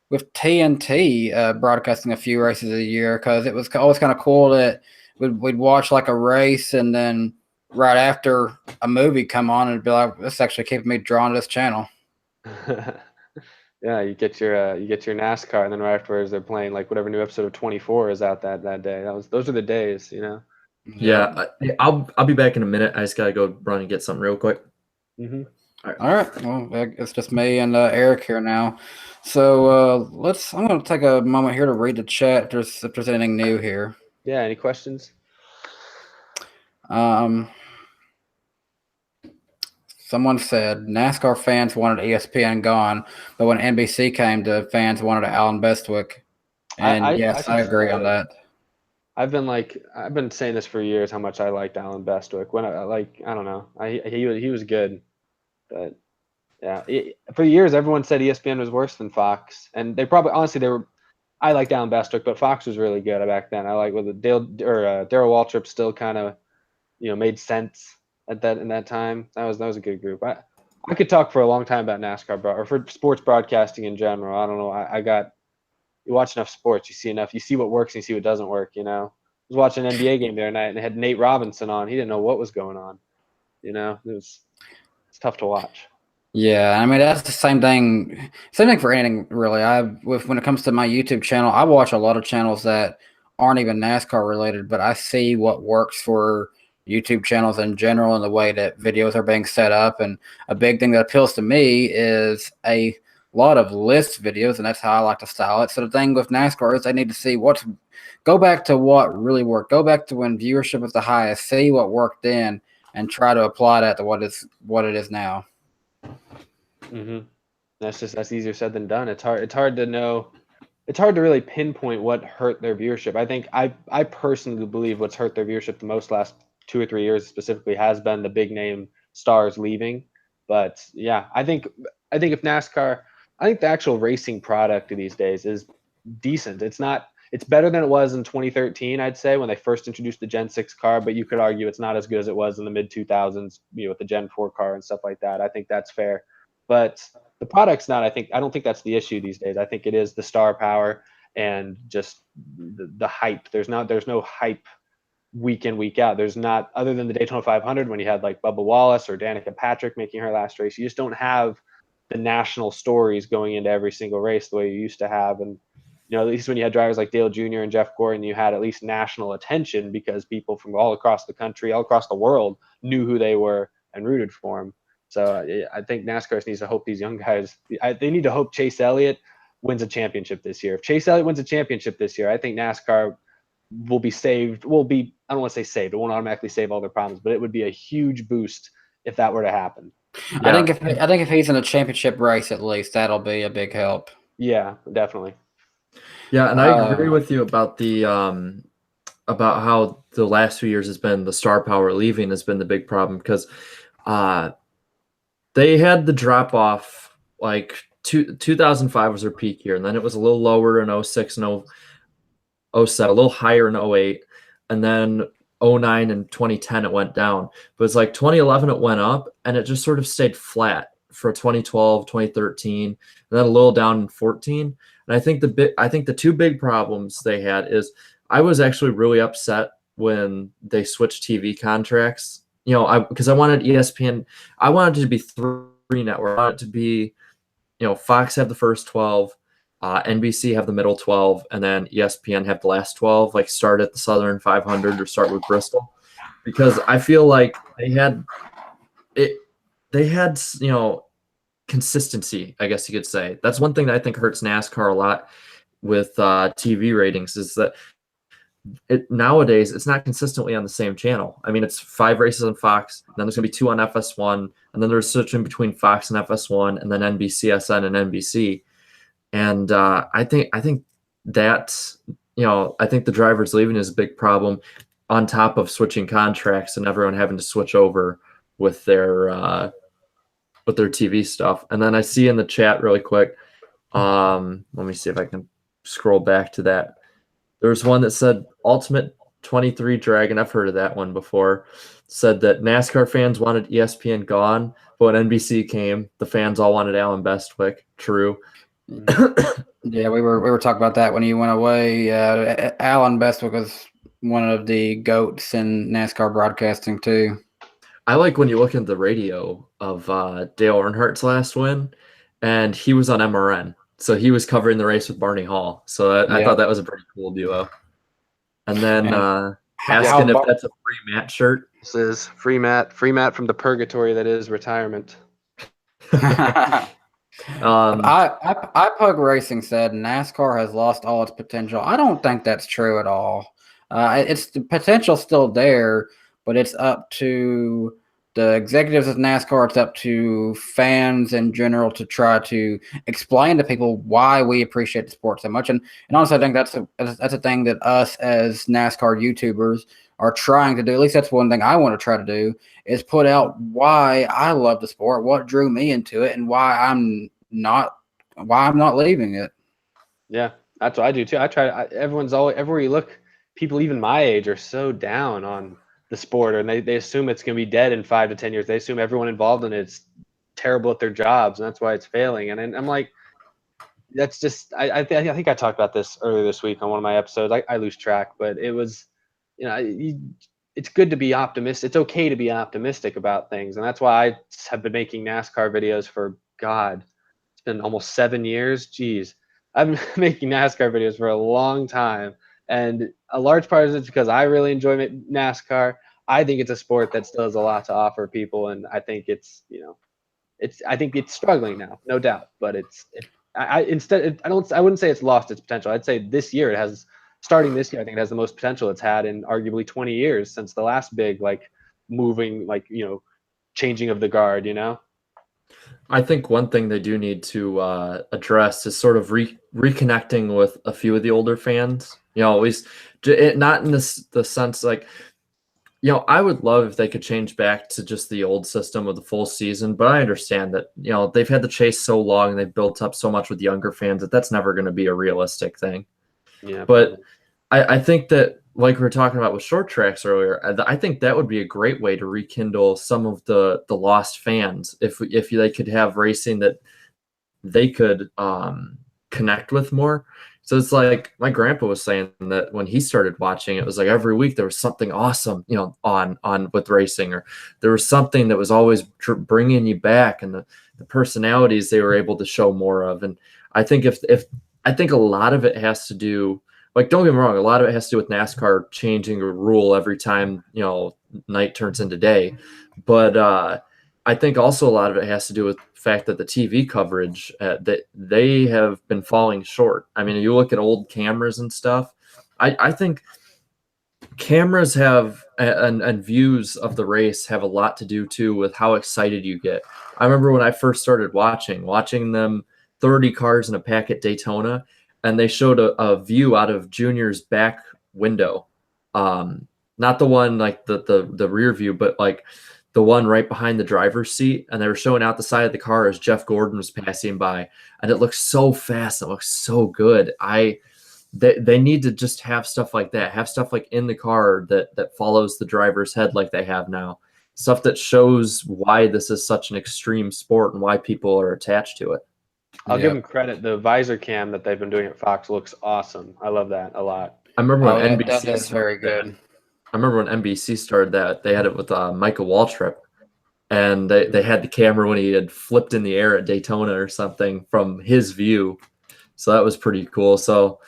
with TNT broadcasting a few races a year, because it was always kind of cool that we'd watch like a race, and then right after a movie come on, and it'd be like, this actually keeping me drawn to this channel.
Yeah, you get your NASCAR, and then right afterwards they're playing like whatever new episode of 24 is out that day. Those are the days,
Yeah, I'll be back in a minute. I just gotta go run and get something real quick.
Mm-hmm.
All right. Well, it's just me and Eric here now. So I'm going to take a moment here to read the chat if there's anything new here.
Yeah. Any questions?
Someone said NASCAR fans wanted ESPN gone, but when NBC came, the fans wanted Alan Bestwick. And yes, I agree on that.
I've been saying this for years how much I liked Alan Bestwick. When I don't know, he was good, but yeah, for years everyone said ESPN was worse than Fox, and they probably honestly they were. I liked Alan Bestwick, but Fox was really good back then. I like with the Darrell Waltrip still kind of, made sense in that time. That was a good group. I could talk for a long time about NASCAR, or for sports broadcasting in general. I don't know. You watch enough sports, you see what works and you see what doesn't work. I was watching an NBA game the other night and they had Nate Robinson on. He didn't know what was going on. It's tough to watch.
Yeah, I mean that's the same thing. Same thing for anything really. When it comes to my YouTube channel, I watch a lot of channels that aren't even NASCAR related, but I see what works for YouTube channels in general and the way that videos are being set up. And a big thing that appeals to me is a lot of list videos, and that's how I like to style it. So the thing with NASCAR is they need to see go back to what really worked. Go back to when viewership was the highest, see what worked then, and try to apply that to what it is now.
Mm-hmm. That's easier said than done. It's hard to know. It's hard to really pinpoint what hurt their viewership. I think I personally believe what's hurt their viewership the most last 2 or 3 years specifically has been the big name stars leaving. But yeah, I think if NASCAR, I think the actual racing product these days is decent. It's better than it was in 2013, I'd say, when they first introduced the Gen 6 car, but you could argue it's not as good as it was in the mid 2000s, with the Gen 4 car and stuff like that. I think that's fair. But the product's not. I don't think that's the issue these days. I think it is the star power and just the hype. There's no hype week in, week out. There's not, other than the Daytona 500 when you had like Bubba Wallace or Danica Patrick making her last race. You just don't have the national stories going into every single race the way you used to have. And at least when you had drivers like Dale Jr. and Jeff Gordon, you had at least national attention because people from all across the country, all across the world, knew who they were and rooted for them. So I think NASCAR needs to hope these young guys. They need to hope Chase Elliott wins a championship this year. If Chase Elliott wins a championship this year, I think NASCAR will be saved. I don't want to say saved. It won't automatically save all their problems, but it would be a huge boost if that were to happen.
Yeah. I think if he's in a championship race, at least that'll be a big help.
Yeah, definitely.
Yeah, and I agree with you about about how the last few years has been the star power leaving has been the big problem because they had the drop off like 2005 was their peak year, and then it was a little lower in 06 and 07, a little higher in 08, and then 09 and 2010 it went down. But it's like 2011 it went up, and it just sort of stayed flat for 2012, 2013, and then a little down in 14. And I think the two big problems they had is I was actually really upset when they switched TV contracts. Because I wanted ESPN, I wanted it to be 3 network. I wanted it to be, Fox have the first 12, NBC have the middle 12, and then ESPN have the last 12, like start at the Southern 500 or start with Bristol. Because I feel like they had, consistency, I guess you could say. That's one thing that I think hurts NASCAR a lot with TV ratings is that nowadays it's not consistently on the same channel. I mean, it's 5 races on Fox, then there's gonna be 2 on FS1, and then there's switching between Fox and FS1, and then NBCSN and NBC. And I think that I think the drivers leaving is a big problem, on top of switching contracts and everyone having to switch over with their TV stuff. And then I see in the chat really quick. Let me see if I can scroll back to that. There's one that said Ultimate 23 Dragon. I've heard of that one before. Said that NASCAR fans wanted ESPN gone, but when NBC came, the fans all wanted Alan Bestwick. True.
Yeah, we were talking about that when he went away. Alan Bestwick was one of the GOATs in NASCAR broadcasting too.
I like when you look at the radio of Dale Earnhardt's last win, and he was on MRN. So he was covering the race with Barney Hall. So I thought that was a pretty cool duo. And then asking if that's a free Matt shirt.
This is free Matt from the purgatory that is retirement.
iPug Racing said NASCAR has lost all its potential. I don't think that's true at all. It's the potential still there, but it's up to the executives of NASCAR. It's up to fans in general to try to explain to people why we appreciate the sport so much. And honestly, I think that's a thing that us as NASCAR YouTubers are trying to do. At least that's one thing I want to try to do, is put out why I love the sport, what drew me into it, and why I'm not leaving it.
Yeah, That's what I do too. Everyone's always, everywhere you look, people even my age are so down on the sport, and they assume it's going to be dead in 5 to 10 years. They assume everyone involved in it's terrible at their jobs, and that's why it's failing. And I'm like, that's just, I think I talked about this earlier this week on one of my episodes. I lose track, but it was, it's good to be optimistic. It's okay to be optimistic about things. And that's why I have been making NASCAR videos for, God, it's been almost 7 years. Jeez. I've been making NASCAR videos for a long time. And a large part of it's because I really enjoy NASCAR. I think it's a sport that still has a lot to offer people. And I think I think it's struggling now, no doubt. But I wouldn't say it's lost its potential. I'd say starting this year, I think it has the most potential it's had in arguably 20 years since the last big, moving, changing of the guard,
I think one thing they do need to address is sort of reconnecting with a few of the older fans. At least not in the sense I would love if they could change back to just the old system of the full season, but I understand that they've had the chase so long and they've built up so much with younger fans that's never going to be a realistic thing.
Yeah,
but I think that, like we were talking about with short tracks earlier, I think that would be a great way to rekindle some of the lost fans if they could have racing that they could connect with more. So it's like my grandpa was saying that when he started watching, it was like every week there was something awesome, on with racing, or there was something that was always bringing you back, and the personalities they were able to show more of. And I think I think a lot of it has to do, don't get me wrong, a lot of it has to do with NASCAR changing a rule every time, night turns into day. But I think also a lot of it has to do with the fact that the TV coverage, that they have been falling short. I mean, you look at old cameras and stuff. I think cameras have and views of the race have a lot to do too with how excited you get. I remember when I first started watching them 30 cars in a pack at Daytona, and they showed a view out of Junior's back window. Not the one like the rear view, but the one right behind the driver's seat, and they were showing out the side of the car as Jeff Gordon was passing by, and it looks so fast. It looks so good. They need to just have stuff like that, have stuff in the car that follows the driver's head like they have now, stuff that shows why this is such an extreme sport and why people are attached to it.
I'll give them credit. The visor cam that they've been doing at Fox looks awesome. I love that a lot.
I remember when NBC
that's very good.
I remember when NBC started that, they had it with Michael Waltrip, and they had the camera when he had flipped in the air at Daytona or something from his view. So that was pretty cool. So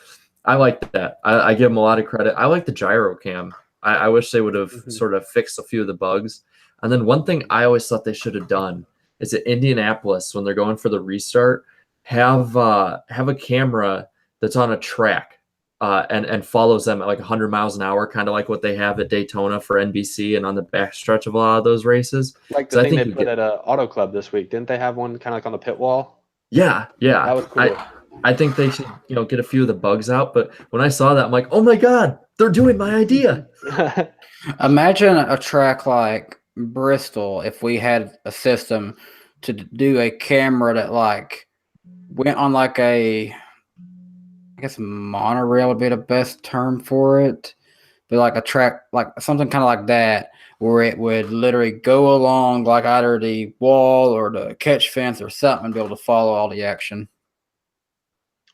I like that. I give them a lot of credit. I like the gyro cam. I wish they would have sort of fixed a few of the bugs. And then one thing I always thought they should have done is at Indianapolis, when they're going for the restart, have a camera that's on a track. And follows them at 100 miles an hour, kind of like what they have at Daytona for NBC and on the backstretch of a lot of those races.
Like the thing they put at Auto Club this week. Didn't they have one kind of on the pit wall?
Yeah.
That was cool.
I think they should, get a few of the bugs out. But when I saw that, I'm like, oh my God, they're doing my idea.
Imagine a track like Bristol if we had a system to do a camera that went on I guess monorail would be the best term for it, but a track, something kind of like that, where it would literally go along either the wall or the catch fence or something, and be able to follow all the action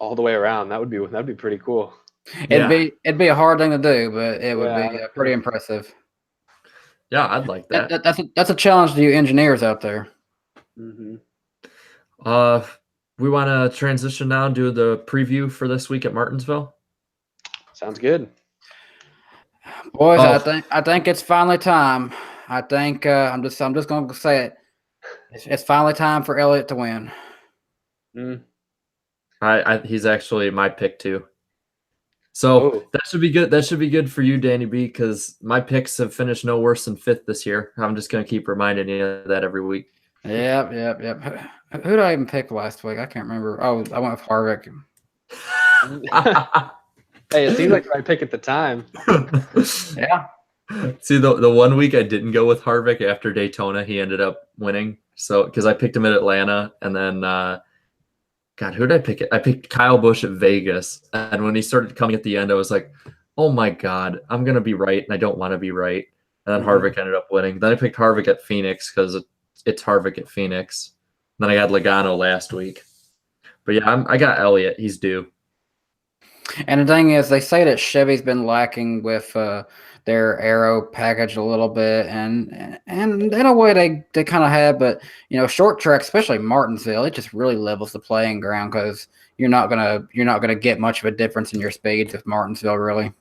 all the way around. That'd be pretty cool.
It'd be a hard thing to do, but it would be pretty impressive.
Yeah, I'd like that.
That's a challenge to you engineers out there.
Mm-hmm.
We want to transition now and do the preview for this week at Martinsville.
Sounds good.
Boys, I think it's finally time. I think I'm just going to say it. It's finally time for Elliott to win.
He's actually my pick too. So that should be good. That should be good for you, Danny B, because my picks have finished no worse than 5th this year. I'm just going to keep reminding you of that every week.
Yep. Who did I even pick last week? I can't remember. Oh, I went with Harvick.
Hey, it seems like the right pick at the time.
Yeah.
See, the 1 week I didn't go with Harvick after Daytona, he ended up winning. So because I picked him at Atlanta, and then God, who did I pick? I picked Kyle Busch at Vegas, and when he started coming at the end, I was like, "Oh my God, I'm gonna be right, and I don't want to be right." And then Harvick ended up winning. Then I picked Harvick at Phoenix because it's Harvick at Phoenix. And then I got Logano last week. But yeah, I got Elliott. He's due.
And the thing is, they say that Chevy's been lacking with their aero package a little bit, and in a way they kind of have, but short track, especially Martinsville, it just really levels the playing ground because you're not gonna get much of a difference in your speeds with Martinsville, really.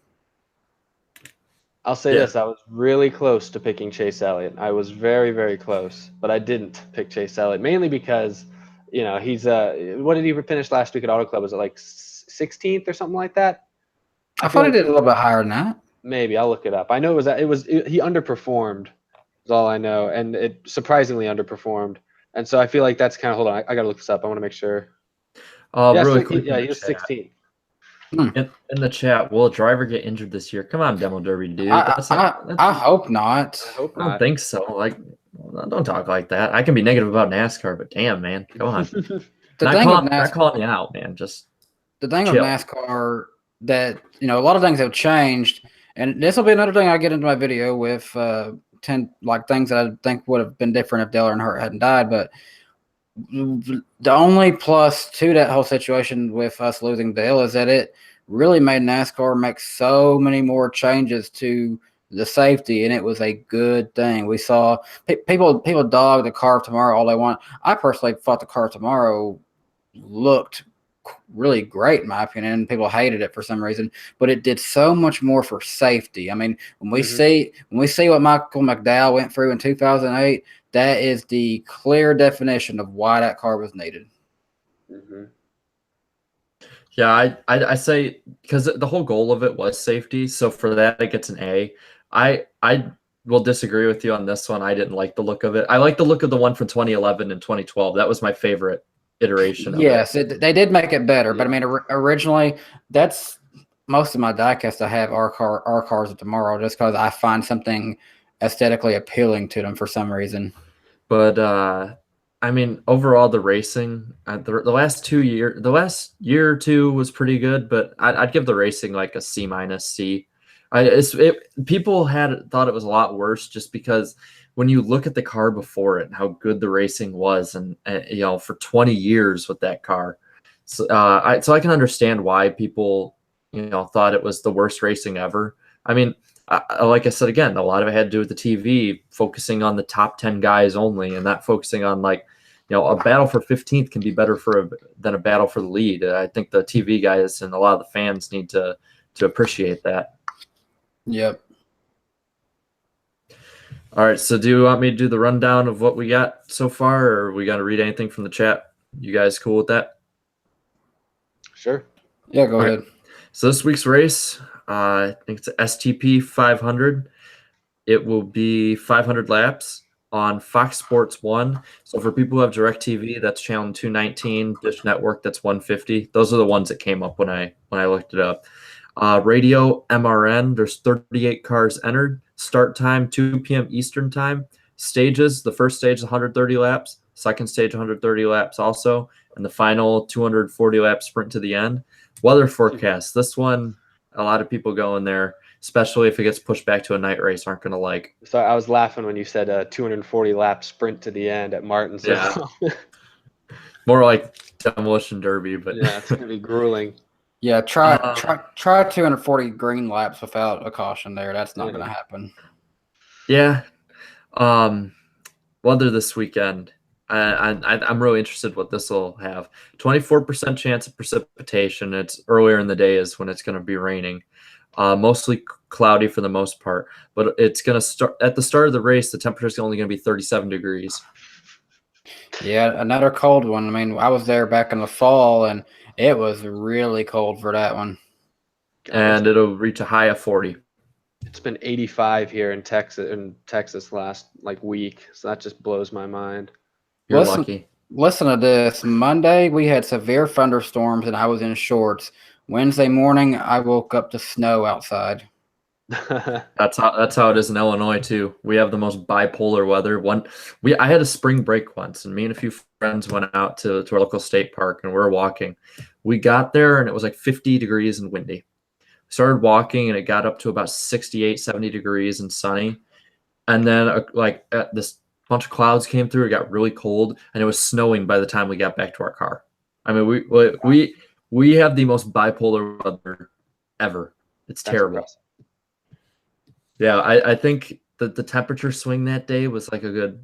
I'll say this: I was really close to picking Chase Elliott. I was very, very close, but I didn't pick Chase Elliott mainly because he's what did he finish last week at Auto Club? Was it like 16th or something like that?
I thought he did a little bit higher than that.
Maybe I'll look it up. I know he underperformed. Is all I know, and it surprisingly underperformed. And so I feel like that's kind of, hold on, I got to look this up. I want to make sure.
Really quick.
Yeah, he was 16th.
In the chat, will a driver get injured this year? Come on, Demo Derby, dude.
I hope not.
I hope
I don't
not.
think so. Like, don't talk like that. I can be negative about NASCAR, but damn, man, come on. Not calling you out, man. Just
the thing
chill.
with NASCAR that a lot of things have changed, and this will be another thing I get into my video with 10 things that I think would have been different if Dale Earnhardt hadn't died. But the only plus to that whole situation with us losing Dale is that it really made NASCAR make so many more changes to the safety, and it was a good thing. We saw people dog the car tomorrow all they want. I personally thought the car tomorrow looked really great in my opinion, and people hated it for some reason, but it did so much more for safety. I mean, when we see what Michael McDowell went through in 2008, that is the clear definition of why that car was needed.
Yeah, I say because the whole goal of it was safety, so for that it gets an A. I will disagree with you on this one. I didn't like the look of it. I like the look of the one from 2011 and 2012. That was my favorite iteration of it.
They did make it better, but I mean, originally, that's most of my diecast I have our cars of tomorrow, just because I find something aesthetically appealing to them for some reason.
But I mean, overall, the racing the last year or two was pretty good, but I'd give the racing like a C minus C. People thought it was a lot worse just because when you look at the car before it and how good the racing was, and for 20 years with that car, so I can understand why people thought it was the worst racing ever. I mean, like I said again, a lot of it had to do with the TV focusing on the top 10 guys only, and not focusing on a battle for 15th can be better than a battle for the lead. I think the TV guys and a lot of the fans need to appreciate that.
Yep.
All right, so do you want me to do the rundown of what we got so far, or we got to read anything from the chat? You guys cool with that?
Sure.
Yeah, go ahead.
So this week's race, I think it's a STP 500. It will be 500 laps on Fox Sports 1. So for people who have DirecTV, that's channel 219. Dish Network, that's 150. Those are the ones that came up when I looked it up. Radio MRN, there's 38 cars entered. Start time 2 p.m. Eastern time. Stages, the first stage is 130 laps, second stage 130 laps also, and the final 240 lap sprint to the end. Weather forecast, this one, a lot of people go in there, especially if it gets pushed back to a night race, aren't going to like.
So I was laughing when you said 240 lap sprint to the end at Martinsville.
Yeah. More like demolition derby, but
yeah, it's going to be grueling.
Yeah, try 240 green laps without a caution there. That's not going to happen.
Yeah. Weather this weekend. I'm really interested what this will have. 24% chance of precipitation. It's earlier in the day is when it's going to be raining. Mostly cloudy for the most part, but it's going to start at the start of the race. The temperature is only going to be 37 degrees.
Yeah, another cold one. I mean, I was there back in the fall, and it was really cold for that one.
And it'll reach a high of 40.
It's been 85 here in Texas last week, so that just blows my mind.
You're lucky.
Listen to this. Monday we had severe thunderstorms, and I was in shorts. Wednesday morning I woke up to snow outside.
That's how it is in Illinois too. We have the most bipolar weather. I had a spring break once, and me and a few friends went out to our local state park, and we were walking. We got there, and it was like 50 degrees and windy. Started walking, and it got up to about 68, 70 degrees and sunny. And then this bunch of clouds came through. It got really cold, and it was snowing by the time we got back to our car. I mean, we have the most bipolar weather ever. It's terrible.
Impressive.
Yeah, I think that the temperature swing that day was like a good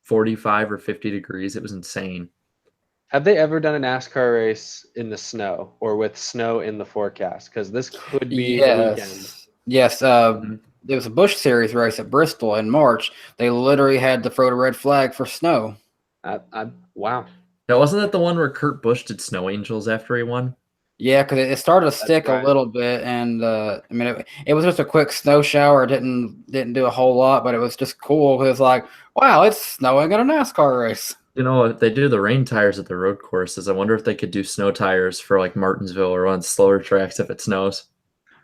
45 or 50 degrees. It was insane.
Have they ever done a NASCAR race in the snow or with snow in the forecast? Because this could be the weekend.
Yes. There was a Busch Series race at Bristol in March. They literally had to throw the red flag for snow.
Wow.
Now, wasn't that the one where Kurt Busch did snow angels after he won?
Yeah, because it started to stick
right.
a little bit, and I mean, it was just a quick snow shower. It didn't do a whole lot, but it was just cool. It was like, wow, it's snowing at a NASCAR race.
You know, if they do the rain tires at the road courses, I wonder if they could do snow tires for like Martinsville or on slower tracks if it snows.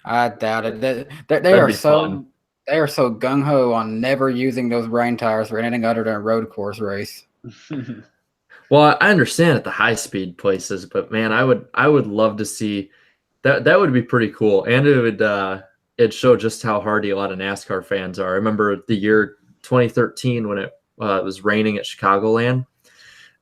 I doubt it. They
That'd
are
be
so
fun.
they are so gung ho on never using those rain tires for anything other than a road course race.
Well, I understand at the high speed places, but man, I would love to see that. That would be pretty cool, and it'd show just how hardy a lot of NASCAR fans are. I remember the year 2013 when it was raining at Chicagoland.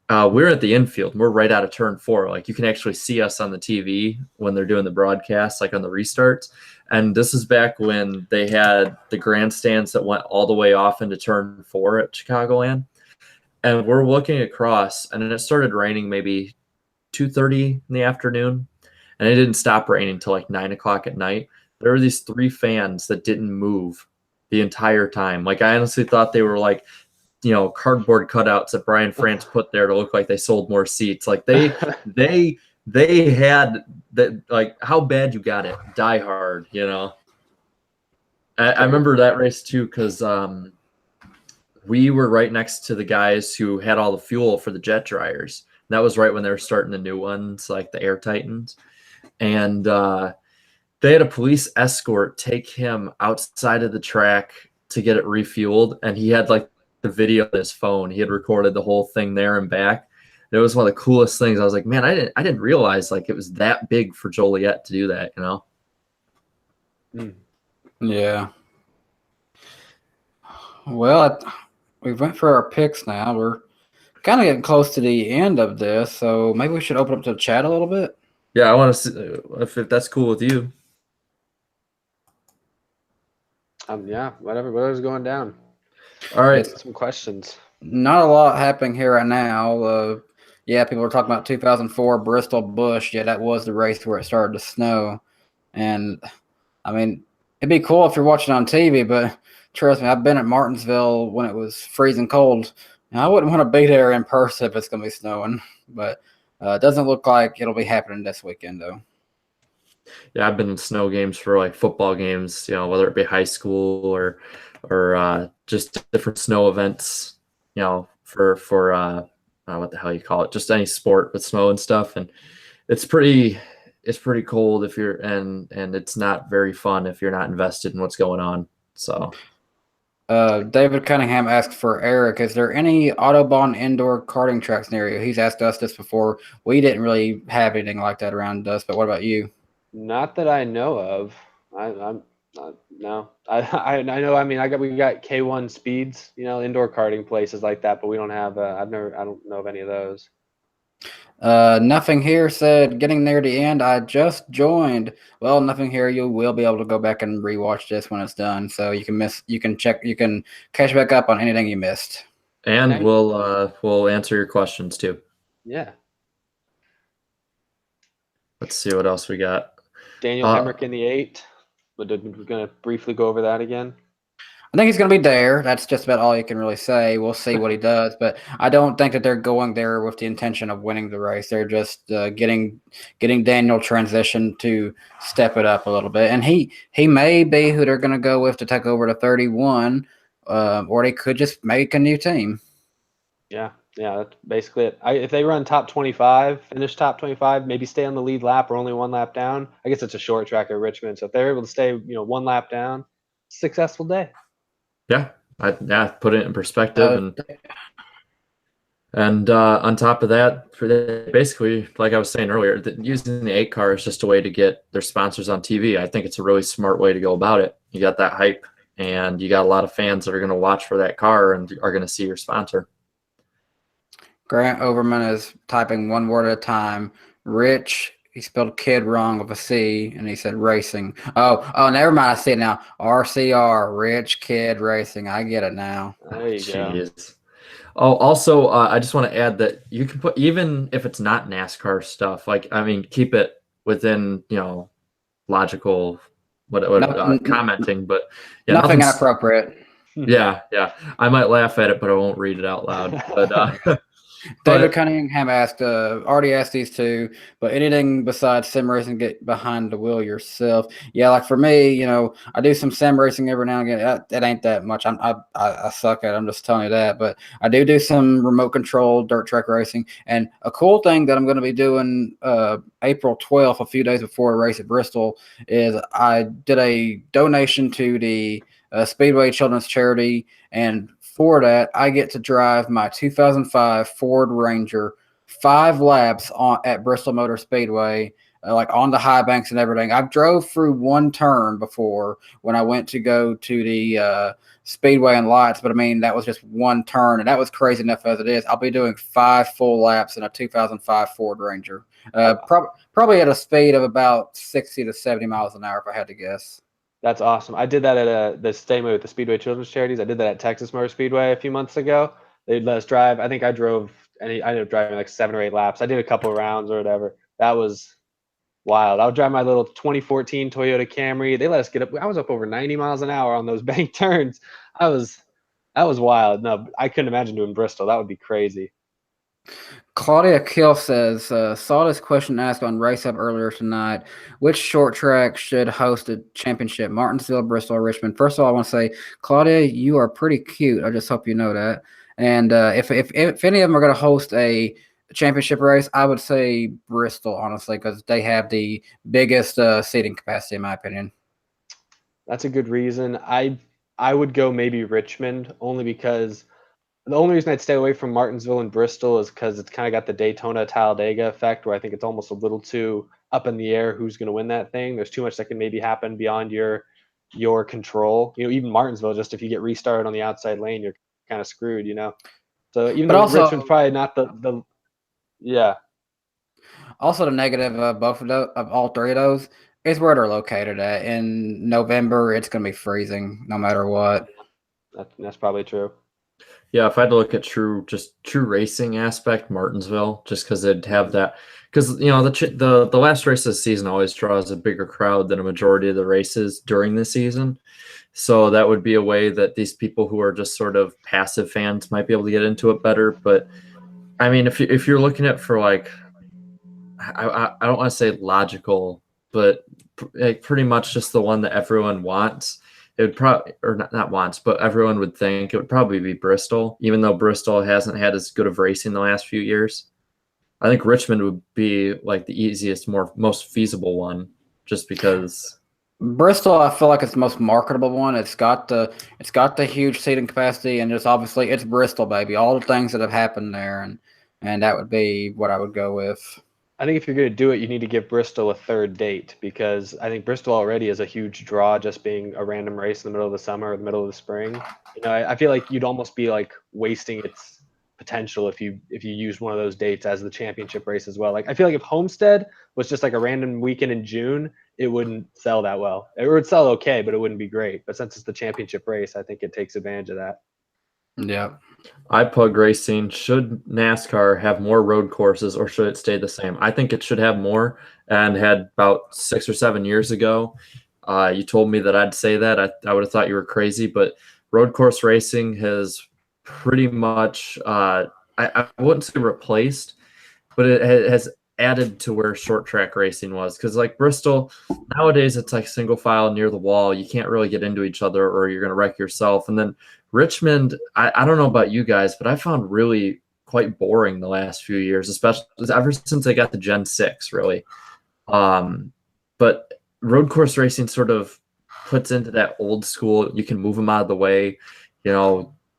We're at the infield. We're right out of turn 4. Like you can actually see us on the TV when they're doing the broadcast, like on the restarts. And this is back when they had the grandstands that went all the way off into turn 4 at Chicagoland. And we're looking across, and then it started raining maybe 2:30 in the afternoon, and it didn't stop raining until like 9 o'clock at night. There were these 3 fans that didn't move the entire time. Like I honestly thought they were like, you know, cardboard cutouts that Brian France put there to look like they sold more seats. Like they had that, like how bad you got it, die hard, you know. I remember that race too because we were right next to the guys who had all the fuel for the jet dryers. And that was right when they were starting the new ones, like the Air Titans. And they had a police escort take him outside of the track to get it refueled. And he had like the video on his phone. He had recorded the whole thing there and back. It was one of the coolest things. I was like, man, I didn't realize like it was that big for Joliet to do that, you know?
Yeah. Well, we went for our picks now. We're kind of getting close to the end of this, so maybe we should open up to the chat a little bit.
Yeah, I want to see if that's cool with you.
Yeah, whatever's going down.
All right.
Some questions.
Not a lot happening here right now. Yeah, people were talking about 2004 Bristol Busch. Yeah, that was the race where it started to snow. And, I mean, it'd be cool if you're watching on TV, but trust me, I've been at Martinsville when it was freezing cold. And I wouldn't want to be there in person if it's going to be snowing. But it doesn't look like it'll be happening this weekend, though.
Yeah, I've been in snow games for like football games, you know, whether it be high school or just different snow events, you know, for what the hell you call it, just any sport with snow and stuff. And it's pretty cold if you're and it's not very fun if you're not invested in what's going on. So
David Cunningham asked for Eric, is there any Autobahn indoor karting tracks near you? He's asked us this before. We didn't really have anything like that around us, but what about you?
Not that I know of. I'm not, no. I know. I mean, we got K1 speeds, you know, indoor karting places like that, but we don't have. I don't know of any of those.
Nothing here said getting near the end. I just joined. Well, nothing here. You will be able to go back and rewatch this when it's done, so you can catch back up on anything you missed.
And we'll answer your questions too.
Yeah.
Let's see what else we got.
Daniel Hemrick in the 8. We're going to briefly go over that again.
I think he's going to be there. That's just about all you can really say. We'll see what he does, but I don't think that they're going there with the intention of winning the race. They're just getting Daniel transitioned to step it up a little bit, and he may be who they're going to go with to take over to 31, or they could just make a new team.
Yeah, Yeah, that's basically it. If they run top 25, finish top 25, maybe stay on the lead lap or only one lap down. I guess it's a short track at Richmond, so if they're able to stay, one lap down, successful day.
Yeah, put it in perspective, and on top of that, basically, like I was saying earlier, using the 8 car is just a way to get their sponsors on TV. I think it's a really smart way to go about it. You got that hype, and you got a lot of fans that are going to watch for that car and are going to see your sponsor.
Grant Overman is typing one word at a time. Rich, he spelled kid wrong with a C, and he said racing. Oh, never mind. I see it now. RCR, Rich Kid Racing. I get it now.
There you go.
Jeez. Oh, also, I just want to add that you can put, even if it's not NASCAR stuff, like, I mean, keep it within, logical, commenting, but yeah,
nothing inappropriate.
Yeah. I might laugh at it, but I won't read it out loud. But
David Cunningham already asked these two, but anything besides sim racing, get behind the wheel yourself. Yeah, like for me, I do some sim racing every now and again. It ain't that much. I suck at it. I'm just telling you that. But I do some remote control dirt track racing. And a cool thing that I'm going to be doing April 12th, a few days before the race at Bristol, is I did a donation to the Speedway Children's Charity, and for that, I get to drive my 2005 Ford Ranger 5 laps at Bristol Motor Speedway, like on the high banks and everything. I've drove through one turn before when I went to go to the Speedway and lights, but I mean, that was just one turn, and that was crazy enough as it is. I'll be doing 5 full laps in a 2005 Ford Ranger, probably at a speed of about 60 to 70 miles an hour, if I had to guess.
That's awesome. I did that at the same way with the Speedway Children's Charities. I did that at Texas Motor Speedway a few months ago. They'd let us drive. I think I ended up driving like 7 or 8 laps. I did a couple of rounds or whatever. That was wild. I would drive my little 2014 Toyota Camry. They let us get up. I was up over 90 miles an hour on those bank turns. That was wild. No, I couldn't imagine doing Bristol. That would be crazy.
Claudia Kill says, saw this question asked on Race Up earlier tonight. Which short track should host a championship? Martinsville, Bristol, or Richmond? First of all, I want to say, Claudia, you are pretty cute. I just hope you know that. And if any of them are going to host a championship race, I would say Bristol, honestly, because they have the biggest seating capacity, in my opinion.
That's a good reason. I would go maybe Richmond, only because the only reason I'd stay away from Martinsville and Bristol is because it's kind of got the Daytona Talladega effect, where I think it's almost a little too up in the air who's going to win that thing. There's too much that can maybe happen beyond your control. Even Martinsville, just if you get restarted on the outside lane, you're kind of screwed. So even though Richmond's probably not the yeah.
Also, the negative of all three of those is where they're located at. In November, it's going to be freezing no matter what.
That's probably true.
Yeah, if I had to look at true racing aspect, Martinsville, just because they'd have that, because the last race of the season always draws a bigger crowd than a majority of the races during the season, so that would be a way that these people who are just sort of passive fans might be able to get into it better. But I mean, if you're looking at for like, I don't want to say logical, but pretty much just the one that everyone wants. It would probably, or not wants, but everyone would think it would probably be Bristol, even though Bristol hasn't had as good of racing the last few years. I think Richmond would be like the easiest, most feasible one, just because.
Bristol, I feel like it's the most marketable one. It's got the huge seating capacity, and just obviously it's Bristol, baby. All the things that have happened there, and that would be what I would go with.
I think if you're going to do it, you need to give Bristol a third date, because I think Bristol already is a huge draw, just being a random race in the middle of the summer or the middle of the spring. I feel like you'd almost be like wasting its potential if you use one of those dates as the championship race as well. Like, I feel like if Homestead was just like a random weekend in June, it wouldn't sell that well. It would sell okay, but it wouldn't be great. But since it's the championship race, I think it takes advantage of that.
Yeah.
iPug Racing, should NASCAR have more road courses, or should it stay the same? I think it should have more, and had about 6 or 7 years ago. You told me that I'd say that. I would have thought you were crazy, but road course racing has pretty much, I wouldn't say replaced, but it has added to where short track racing was. Because like Bristol, nowadays it's like single file near the wall. You can't really get into each other or you're going to wreck yourself. And then Richmond, I don't know about you guys, but I found really quite boring the last few years, especially ever since they got the Gen 6, really. But road course racing sort of puts into that old school, you can move them out of the way,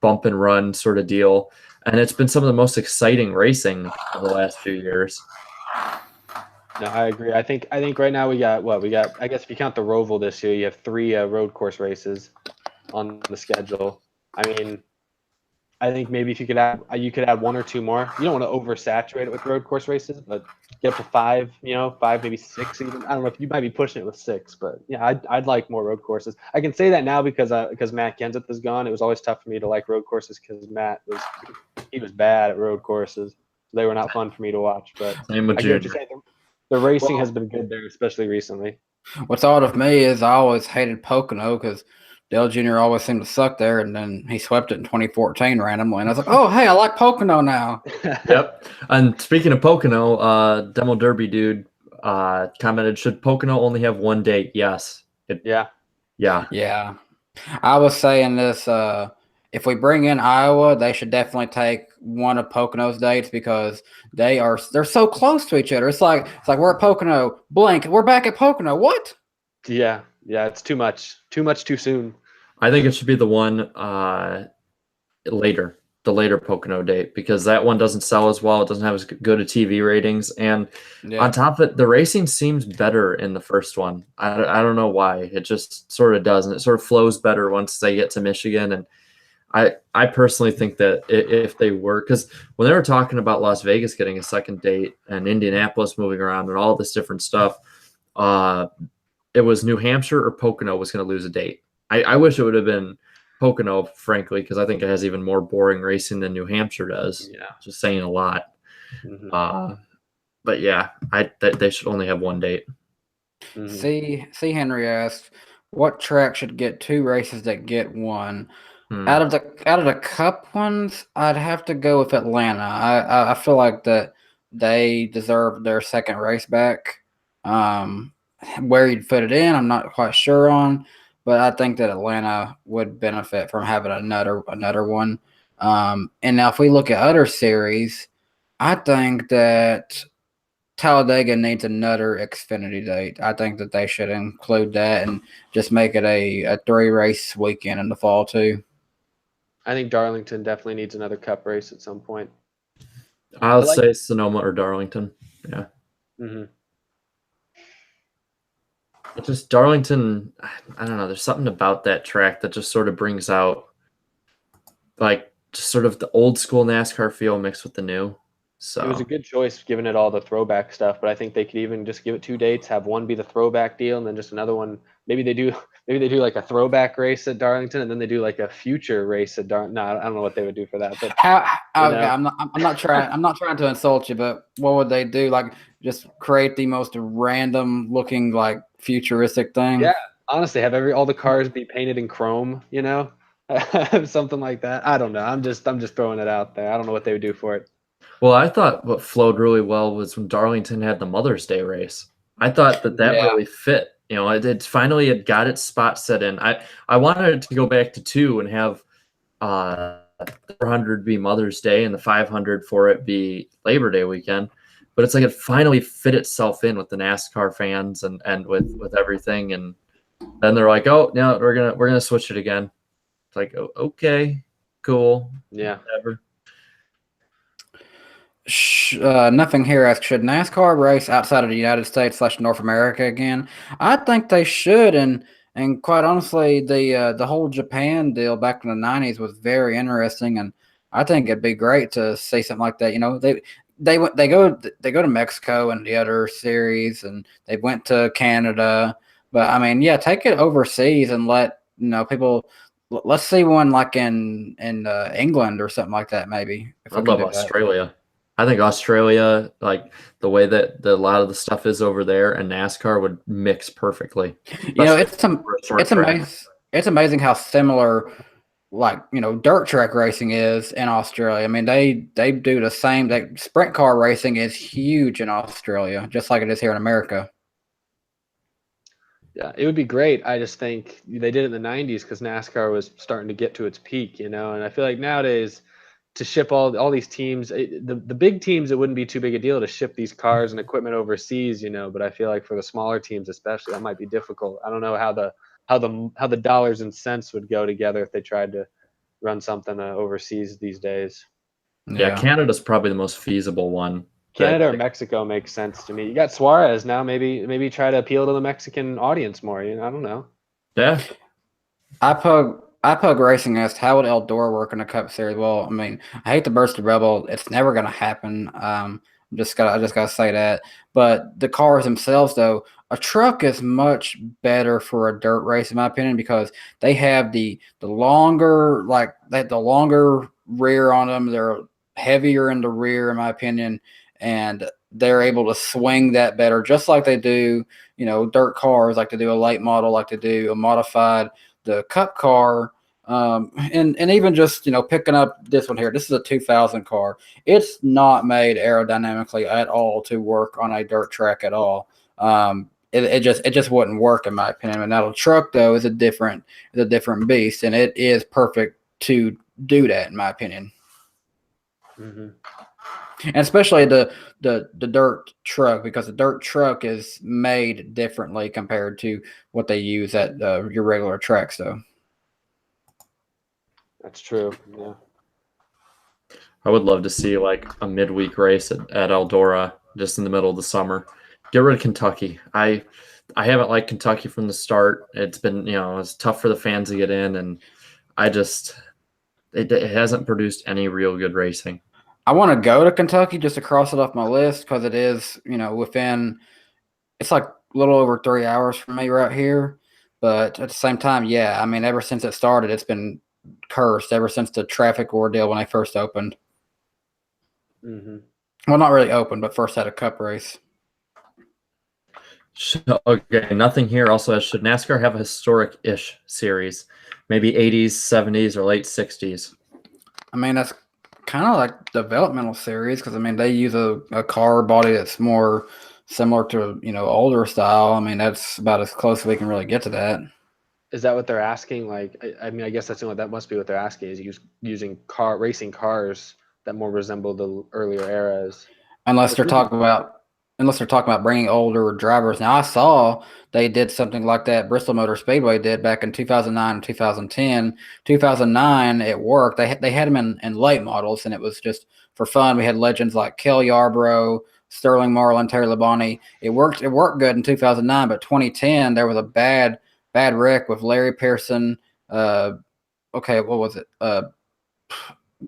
bump and run sort of deal. And it's been some of the most exciting racing of the last few years.
No, I agree. I think right now we got I guess if you count the Roval this year, you have 3 road course races on the schedule. I mean, I think maybe if you could add 1 or 2 more. You don't want to oversaturate it with road course races, but get up to 5, 5, maybe 6 even. I don't know if you might be pushing it with 6, but yeah, I'd like more road courses. I can say that now because Matt Kenseth is gone. It was always tough for me to like road courses because Matt was bad at road courses. They were not fun for me to watch. But
Same with
I get what you're
Junior.
saying. The racing has been good there, especially recently.
What's odd of me is I always hated Pocono because Dale Jr. always seemed to suck there, and then he swept it in 2014 randomly, and I was like, oh, hey, I like Pocono now.
Yep. And speaking of Pocono, Demo Derby dude commented, should Pocono only have 1 date? Yes.
Yeah.
Yeah. I was saying this, if we bring in Iowa, they should definitely take one of Pocono's dates because they're so close to each other. It's like we're at Pocono, blink, we're back at Pocono. What?
Yeah, it's too much too soon.
I think it should be the one the later Pocono date, because that one doesn't sell as well. It doesn't have as good a TV ratings. And on top of it, the racing seems better in the first one. I don't know why. It just sort of does. And it sort of flows better once they get to Michigan. And I personally think that if they were, because when they were talking about Las Vegas getting a second date and Indianapolis moving around and all this different stuff, it was New Hampshire or Pocono was going to lose a date. I wish it would have been Pocono, frankly, because I think it has even more boring racing than New Hampshire does.
Yeah.
Just saying a lot.
Mm-hmm.
But yeah, they should only have 1 date.
Mm-hmm. See, Henry asked, what track should get 2 races that get 1? Out of the Cup ones, I'd have to go with Atlanta. I feel like that they deserve their second race back. Where you'd fit it in, I'm not quite sure on, but I think that Atlanta would benefit from having another one. And now if we look at other series, I think that Talladega needs another Xfinity date. I think that they should include that and just make it a 3-race weekend in the fall too.
I think Darlington definitely needs another Cup race at some point.
I'll say Sonoma or Darlington. Yeah.
Mm-hmm.
Just Darlington, I don't know. There's something about that track that just sort of brings out, like, just sort of the old school NASCAR feel mixed with the new. So
it was a good choice, given it all the throwback stuff. But I think they could even just give it 2 dates, have one be the throwback deal, and then just another one. Maybe they do like a throwback race at Darlington, and then they do like a future race at Darlington. No, I don't know what they would do for that. But
I'm not trying to insult you, but what would they do? Like just create the most random looking like futuristic thing?
Yeah, honestly, have all the cars be painted in chrome. Something like that. I don't know. I'm just throwing it out there. I don't know what they would do for it.
Well, I thought what flowed really well was when Darlington had the Mother's Day race. I thought that really fit. It finally had got its spot set in. I wanted it to go back to 2 and have 400 be Mother's Day and the 500 for it be Labor Day weekend. But it's like it finally fit itself in with the NASCAR fans and with everything. And then they're like, oh, no, we're gonna switch it again. It's like, oh, okay, cool,
yeah,
whatever.
Nothing here asks, should NASCAR race outside of the United States / North America again? I think they should, and quite honestly, the whole Japan deal back in the 90s was very interesting, and I think it'd be great to see something like that. They go to Mexico and the other series, and they went to Canada, but I mean, yeah, take it overseas and let people. Let's see one like in England or something like that, maybe.
I love Australia. I think Australia, like the way that a lot of the stuff is over there, and NASCAR would mix perfectly.
It's amazing how similar, like dirt track racing is in Australia. I mean, they do the same. Sprint car racing is huge in Australia, just like it is here in America.
Yeah, it would be great. I just think they did it in the 90s because NASCAR was starting to get to its peak, and I feel like nowadays to ship all these teams, the big teams, it wouldn't be too big a deal to ship these cars and equipment overseas, but I feel like for the smaller teams especially, that might be difficult. I don't know how the dollars and cents would go together if they tried to run something overseas these days.
Yeah, Canada's probably the most feasible one.
Canada or Mexico makes sense to me. You got Suarez now. Maybe try to appeal to the Mexican audience more. I don't know.
Yeah.
iPug Racing asked, how would Eldora work in a Cup Series? Well, I mean, I hate to burst the bubble. It's never going to happen. I just gotta say that. But the cars themselves, though, a truck is much better for a dirt race, in my opinion, because they have the longer rear on them. They're heavier in the rear, in my opinion, and they're able to swing that better, just like they do, dirt cars, like they do a late model, like they do a modified. The Cup car, and even just picking up this one here. This is a 2000 car. It's not made aerodynamically at all to work on a dirt track at all. It just wouldn't work, in my opinion. And now the truck, though, is a different beast, and it is perfect to do that, in my opinion.
Mm-hmm.
And especially the dirt truck, because the dirt truck is made differently compared to what they use at your regular tracks, though.
That's true. Yeah.
I would love to see like a midweek race at Eldora just in the middle of the summer. Get rid of Kentucky. I haven't liked Kentucky from the start. It's been, it's tough for the fans to get in, and it hasn't produced any real good racing.
I want to go to Kentucky just to cross it off my list, because it is, it's like a little over 3 hours from me right here. But at the same time, yeah, I mean, ever since it started, it's been cursed ever since the traffic ordeal when they first opened.
Mm-hmm.
Well, not really open, but first had a cup race.
Okay, nothing here. Also, should NASCAR have a historic-ish series? Maybe 80s, 70s, or late 60s?
I mean, that's kind of like developmental series, because I mean they use a car body that's more similar to older style. I mean, that's about as close as we can really get to that.
Is that what they're asking? Like, I mean, I guess that must be what they're asking, is using racing cars that more resemble the earlier eras.
Unless they're talking about bringing older drivers. Now, I saw they did something like that. Bristol Motor Speedway did back in 2009 and 2010. 2009, it worked. They had them in late models, and it was just for fun. We had legends like Kel Yarborough, Sterling Marlin, Terry Labonte. It worked good in 2009, but 2010 there was a bad wreck with Larry Pearson. What was it?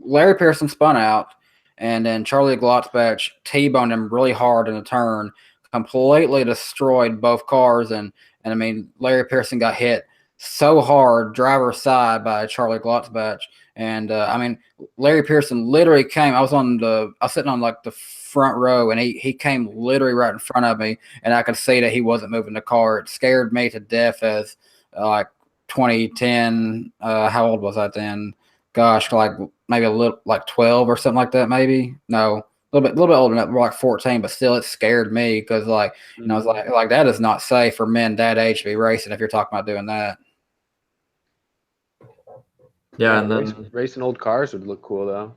Larry Pearson spun out, and then Charlie Glotzbach T-boned him really hard in a turn, completely destroyed both cars. And I mean, Larry Pearson got hit so hard, driver's side, by Charlie Glotzbach. And I mean, Larry Pearson literally came. I was sitting on like the front row, and he came literally right in front of me, and I could see that he wasn't moving the car. It scared me to death as like 2010. How old was I then? Gosh, like maybe a little, like 12 or something like that. Maybe no, a little bit older than that, more like 14. But still, it scared me, because I was like that is not safe for men that age to be racing if you're talking about doing that.
Yeah, and then
racing old cars would look cool, though.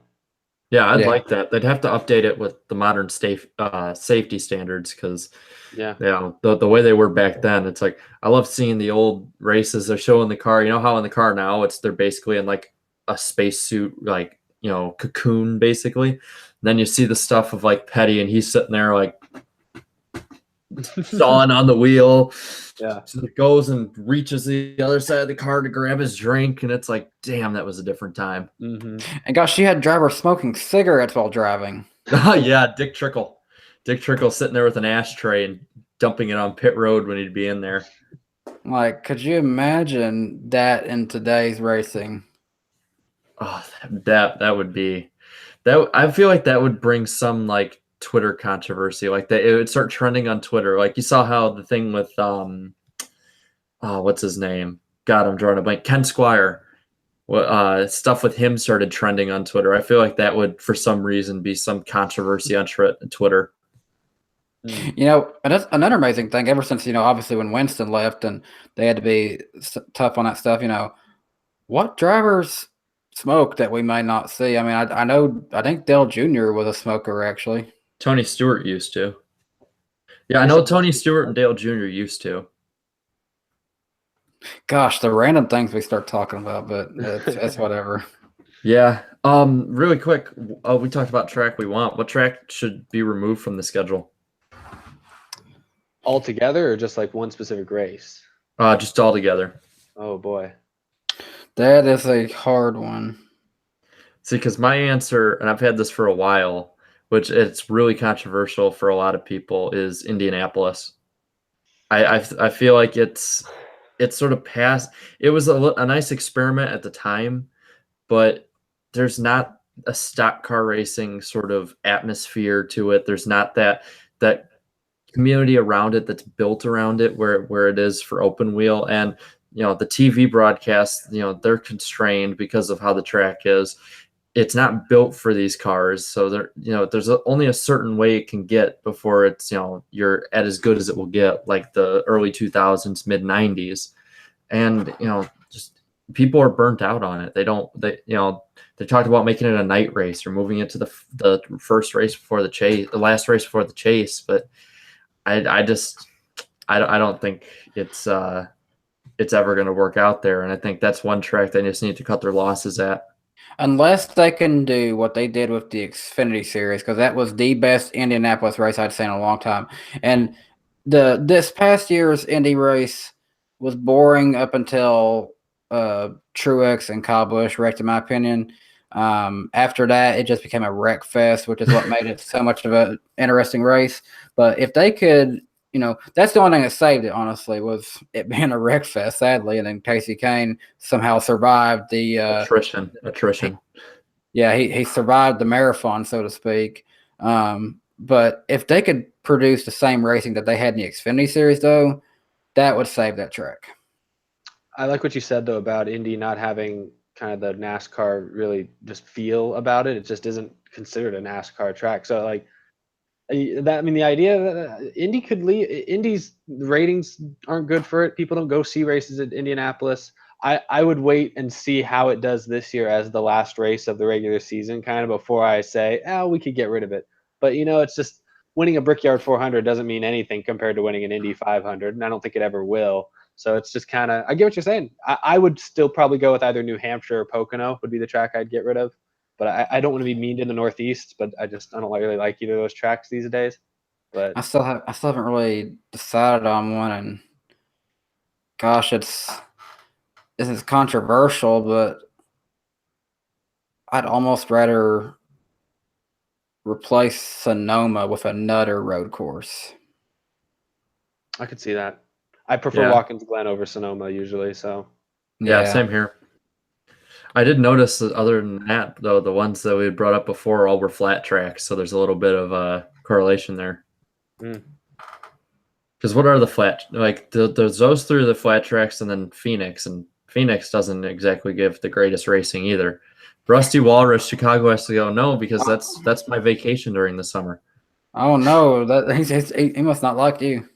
Yeah, I'd like that. They'd have to update it with the modern safety standards, because the way they were back then, it's like I love seeing the old races. They're showing the car. You know how in the car now they're basically in like a spacesuit, like cocoon basically. And then you see the stuff of like Petty, and he's sitting there like sawing on the wheel.
Yeah.
So it goes and reaches the other side of the car to grab his drink, and it's like, damn, that was a different time.
Mm-hmm.
And gosh, she had drivers smoking cigarettes while driving.
Yeah, Dick Trickle sitting there with an ashtray and dumping it on pit road when he'd be in there.
Like, could you imagine that in today's racing?
Oh, that would be that. I feel like that would bring some like Twitter controversy, like that. It would start trending on Twitter. Like you saw how the thing with what's his name? God, I'm drawing a blank. Ken Squire. Stuff with him started trending on Twitter. I feel like that would, for some reason, be some controversy on Twitter.
And that's another amazing thing. Ever since obviously when Winston left and they had to be tough on that stuff. What drivers smoke that we might not see. I mean, I think Dale Jr. was a smoker actually.
Tony Stewart used to. Yeah, I
You
know
said
Tony
Dusty
Stewart and
Springfield?
Dale Jr. used to.
Gosh, the random things we start talking about, but it's whatever.
Yeah. Really quick, we talked about track we want. What track should be removed from the schedule?
Altogether, or just like one specific race?
Just all together.
Oh boy.
That is a hard one.
See, because my answer, and I've had this for a while, which it's really controversial for a lot of people, is Indianapolis. I feel like it's sort of past. It was a nice experiment at the time, but there's not a stock car racing sort of atmosphere to it. There's not that community around it that's built around it where it is for open wheel. And the TV broadcasts, they're constrained because of how the track is. It's not built for these cars, so there's only a certain way it can get before it's you're at as good as it will get, like the early 2000s, mid 90s. And just people are burnt out on it. They talked about making it a night race or moving it to the first race before the chase, the last race before the chase. But I don't think it's ever going to work out there. And I think that's one track they just need to cut their losses at.
Unless they can do what they did with the Xfinity Series, because that was the best Indianapolis race I'd seen in a long time. And this past year's Indy race was boring up until Truex and Kyle Busch wrecked, in my opinion. After that, it just became a wreck fest, which is what made it so much of an interesting race. But if they could, that's the only thing that saved it, honestly, was it being a wreck fest, sadly. And then Casey Kane somehow survived the
attrition.
Yeah, he survived the marathon, so to speak. But if they could produce the same racing that they had in the Xfinity Series, though, that would save that track.
I like what you said though about Indy not having kind of the NASCAR really just feel about it. It just isn't considered a NASCAR track. So like that, I mean, the idea that Indy could leave, Indy's ratings aren't good for it. People don't go see races at Indianapolis. I would wait and see how it does this year as the last race of the regular season, kind of before I say, oh, we could get rid of it. But it's just winning a Brickyard 400 doesn't mean anything compared to winning an Indy 500, and I don't think it ever will. So it's just kind of, I get what you're saying. I would still probably go with either New Hampshire or Pocono would be the track I'd get rid of. But I don't want to be mean to the Northeast, but I don't really like either of those tracks these days. But
I still haven't really decided on one, and gosh, this is controversial, but I'd almost rather replace Sonoma with a Nutter road course.
I could see that. I prefer Watkins Glen over Sonoma usually. So
yeah, same here. I did notice that other than that, though, the ones that we had brought up before all were flat tracks, so there's a little bit of correlation there. Because what are the flat, like there's those three are the flat tracks, and then Phoenix, and Phoenix doesn't exactly give the greatest racing either. Rusty Walrus, Chicago has to go no, because that's my vacation during the summer.
Oh no, he must not like you.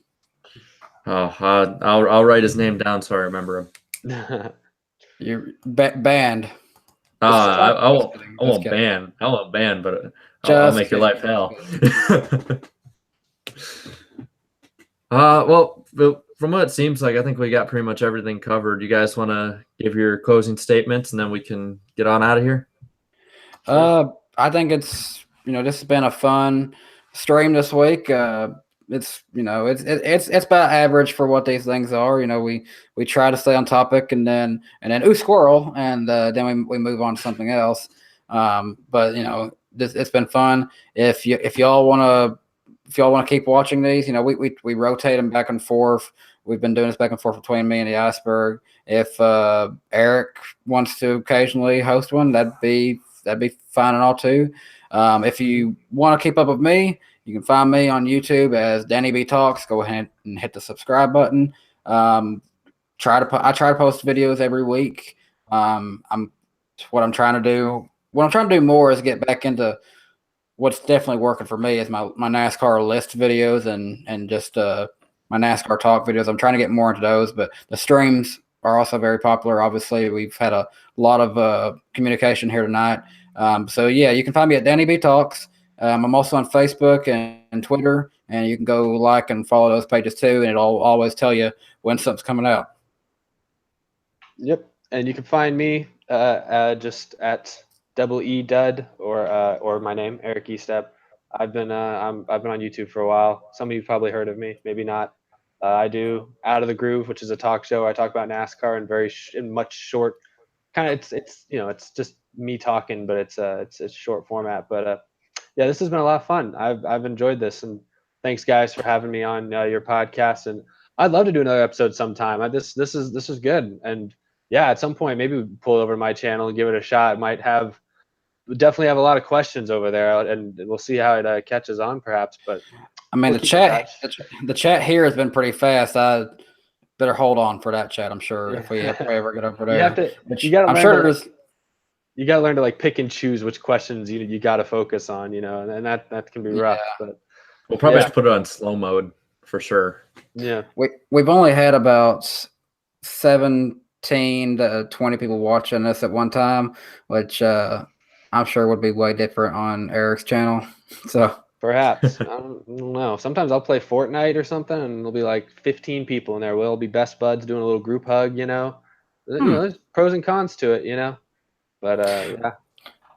Oh, I'll write his name down so I remember him.
You're banned.
I won't ban, but I'll make your life hell. Well, from what it seems like, I think we got pretty much everything covered. You guys want to give your closing statements, and then we can get on out of here?
I think it's this has been a fun stream this week. It's it's about average for what these things are. We try to stay on topic, and then ooh, squirrel, and then we move on to something else. But it's been fun. If y'all want to keep watching these, we rotate them back and forth. We've been doing this back and forth between me and the Iceberg. If Eric wants to occasionally host one, that'd be fine and all too. If you want to keep up with me, you can find me on YouTube as DannyBTalks. Go ahead and hit the subscribe button. I try to post videos every week. What I'm trying to do more is get back into what's definitely working for me is my NASCAR list videos and just my NASCAR talk videos. I'm trying to get more into those, but the streams are also very popular. Obviously, we've had a lot of communication here tonight. So yeah, you can find me at DannyBTalks. I'm also on Facebook and Twitter, and you can go like and follow those pages too, and it'll always tell you when something's coming out.
Yep, and you can find me just at DoubleEdud or my name, Eric Estepp. I've been on YouTube for a while. Some of you probably heard of me, maybe not. I do Out of the Groove, which is a talk show. I talk about NASCAR in much short, kind of it's just me talking, but it's short format. But yeah, this has been a lot of fun. I've enjoyed this, and thanks guys for having me on your podcast. And I'd love to do another episode sometime. This is good, and yeah, at some point maybe we pull over to my channel and give it a shot. Definitely have a lot of questions over there, and we'll see how it catches on, perhaps. But
I mean,
we'll
the chat here has been pretty fast. I better hold on for that chat. I'm sure if we ever get over there,
you gotta learn to like pick and choose which questions you gotta focus on, and that can be rough. But
we'll probably just put it on slow mode for sure.
Yeah,
we've only had about 17 to 20 people watching this at one time, which I'm sure would be way different on Eric's channel. So
perhaps I don't know. Sometimes I'll play Fortnite or something, and there'll be like 15 people in there. We'll be best buds doing a little group hug. There's pros and cons to it. But yeah.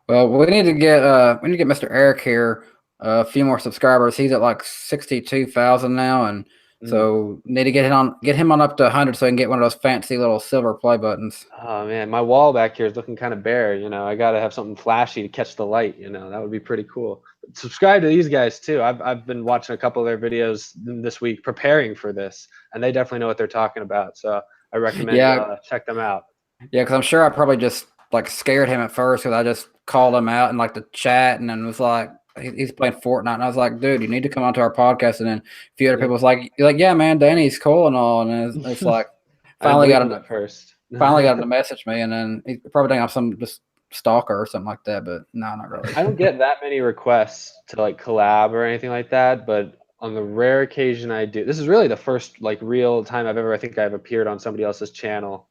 Well, we need to get Mr. Eric here a few more subscribers. He's at like 62,000 now, and so need to get him on up to 100 so I can get one of those fancy little silver play buttons.
Oh man, my wall back here is looking kind of bare. I gotta have something flashy to catch the light. That would be pretty cool. Subscribe to these guys too. I've been watching a couple of their videos this week preparing for this, and they definitely know what they're talking about. So I recommend check them out.
Yeah, because I'm sure I probably just like scared him at first because I just called him out in like the chat and then was like, he's playing Fortnite, and I was like, dude, you need to come onto our podcast. And then a few other people was like, yeah, man, Danny's cool and all, and it's like finally got him to message me, and then he probably think I'm some just stalker or something like that, but no, not really.
I don't get that many requests to like collab or anything like that, but on the rare occasion I do. This is really the first like real time I think I've appeared on somebody else's channel.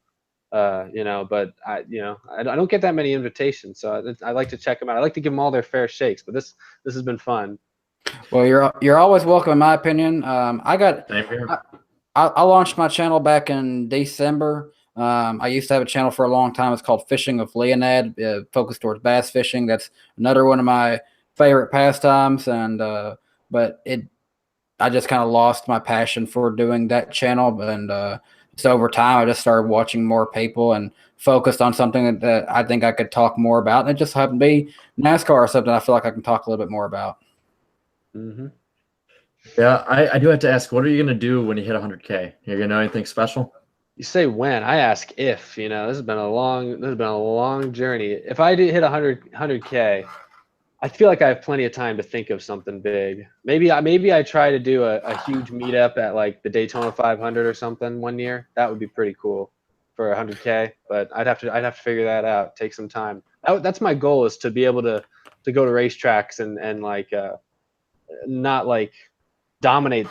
But I don't get that many invitations, so I like to check them out. I like to give them all their fair shakes, but this has been fun.
Well, you're always welcome, in my opinion. I launched my channel back in December. I used to have a channel for a long time. It's called Fishing with Leonid, focused towards bass fishing. That's another one of my favorite pastimes, and I just kind of lost my passion for doing that channel, and so over time, I just started watching more people and focused on something that I think I could talk more about. And it just happened to be NASCAR or something I feel like I can talk a little bit more about.
Mm-hmm.
Yeah, I do have to ask, what are you going to do when you hit 100K? You're going to know anything special?
You say when, I ask if. This has been a long journey. If I did hit 100K, I feel like I have plenty of time to think of something big. Maybe I try to do a huge meetup at like the Daytona 500 or something one year. That would be pretty cool for 100K. But I'd have to figure that out. Take some time. That's my goal, is to be able to go to racetracks and like not like dominate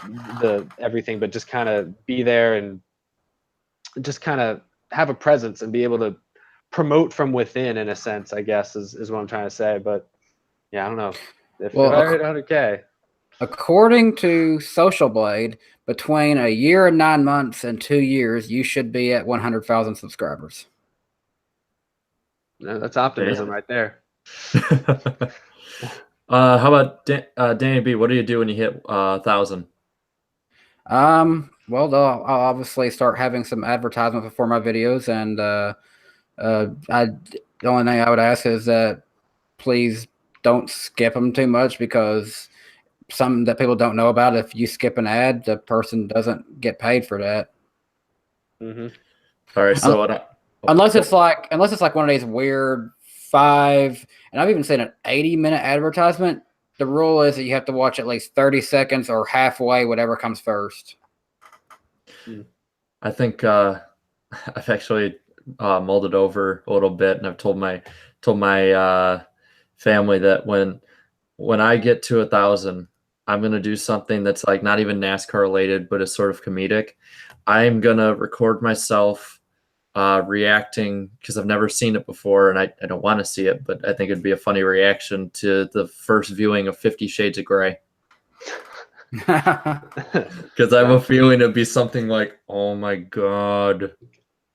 everything, but just kind of be there and just kind of have a presence and be able to promote from within, in a sense, I guess is what I'm trying to say. But yeah, I don't know. If I hit 100K.
According to Social Blade, between a year and 9 months and 2 years, you should be at 100,000 subscribers.
No, that's optimism right there.
How about Danny B? What do you do when you hit 1,000?
Well, I'll obviously start having some advertisement before my videos, and the only thing I would ask is that please don't skip them too much, because something that people don't know about, if you skip an ad, the person doesn't get paid for that.
Mm-hmm.
All right, so
unless it's like one of these weird 5, and I've even seen an 80-minute advertisement. The rule is that you have to watch at least 30 seconds or halfway, whatever comes first.
I think I've actually mulled it over a little bit, and I've told my family that when I get to 1,000, I'm going to do something that's like not even NASCAR related, but it's sort of comedic. I'm going to record myself reacting, because I've never seen it before and I don't want to see it, but I think it'd be a funny reaction to the first viewing of 50 Shades of Grey. Because I have a feeling it'd be something like, oh my God.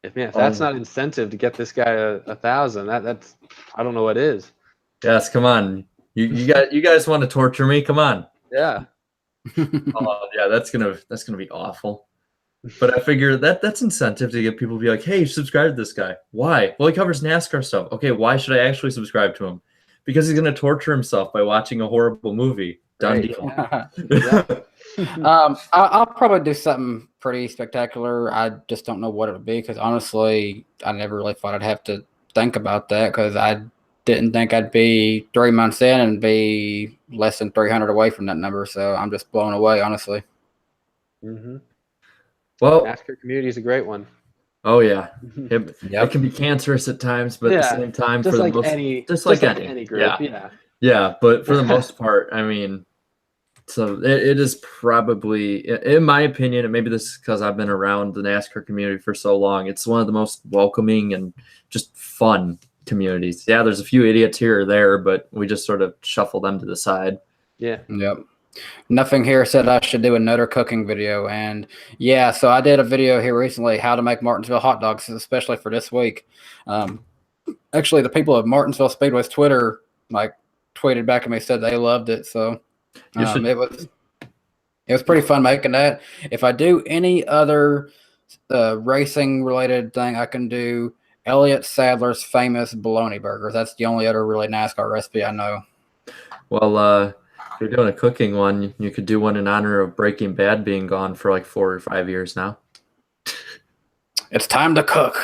If that's not incentive to get this guy a 1,000, that's I don't know what is.
Yes, come on. You guys want to torture me? Come on.
Yeah.
Oh yeah, that's gonna be awful. But I figure that's incentive to get people to be like, hey, subscribe to this guy. Why? Well, he covers NASCAR stuff. Okay, why should I actually subscribe to him? Because he's gonna torture himself by watching a horrible movie. Done deal.
I'll probably do something pretty spectacular. I just don't know what it would be, because honestly, I never really thought I'd have to think about that, because I didn't think I'd be 3 months in and be less than 300 away from that number. So I'm just blown away, honestly.
Mm-hmm.
Well,
NASCAR community is a great one.
Oh yeah, it can be cancerous at times, but at the same time,
just
for
like
the most,
just like any group,
yeah. But for the most part, I mean, so it is probably, in my opinion, and maybe this is because I've been around the NASCAR community for so long, it's one of the most welcoming and just fun communities. Yeah, there's a few idiots here or there, but we just sort of shuffle them to the side.
Yeah.
Yep. Nothing here said I should do another cooking video. And yeah, so I did a video here recently, how to make Martinsville hot dogs, especially for this week. Actually, the people of Martinsville Speedway's Twitter tweeted back at me, said they loved it. So it was pretty fun making that. If I do any other racing related thing, I can do Elliott Sadler's famous bologna burgers. That's the only other really NASCAR recipe I know.
Well, if you're doing a cooking one, you could do one in honor of Breaking Bad being gone for like 4 or 5 years now.
It's time to cook.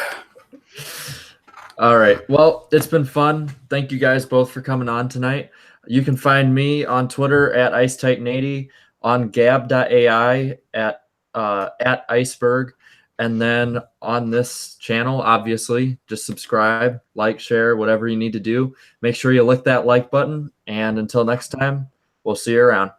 All right. Well, it's been fun. Thank you guys both for coming on tonight. You can find me on Twitter at IceTitan80, on gab.ai at Iceberg, and then on this channel, obviously, just subscribe, like, share, whatever you need to do. Make sure you lick that like button, and until next time, we'll see you around.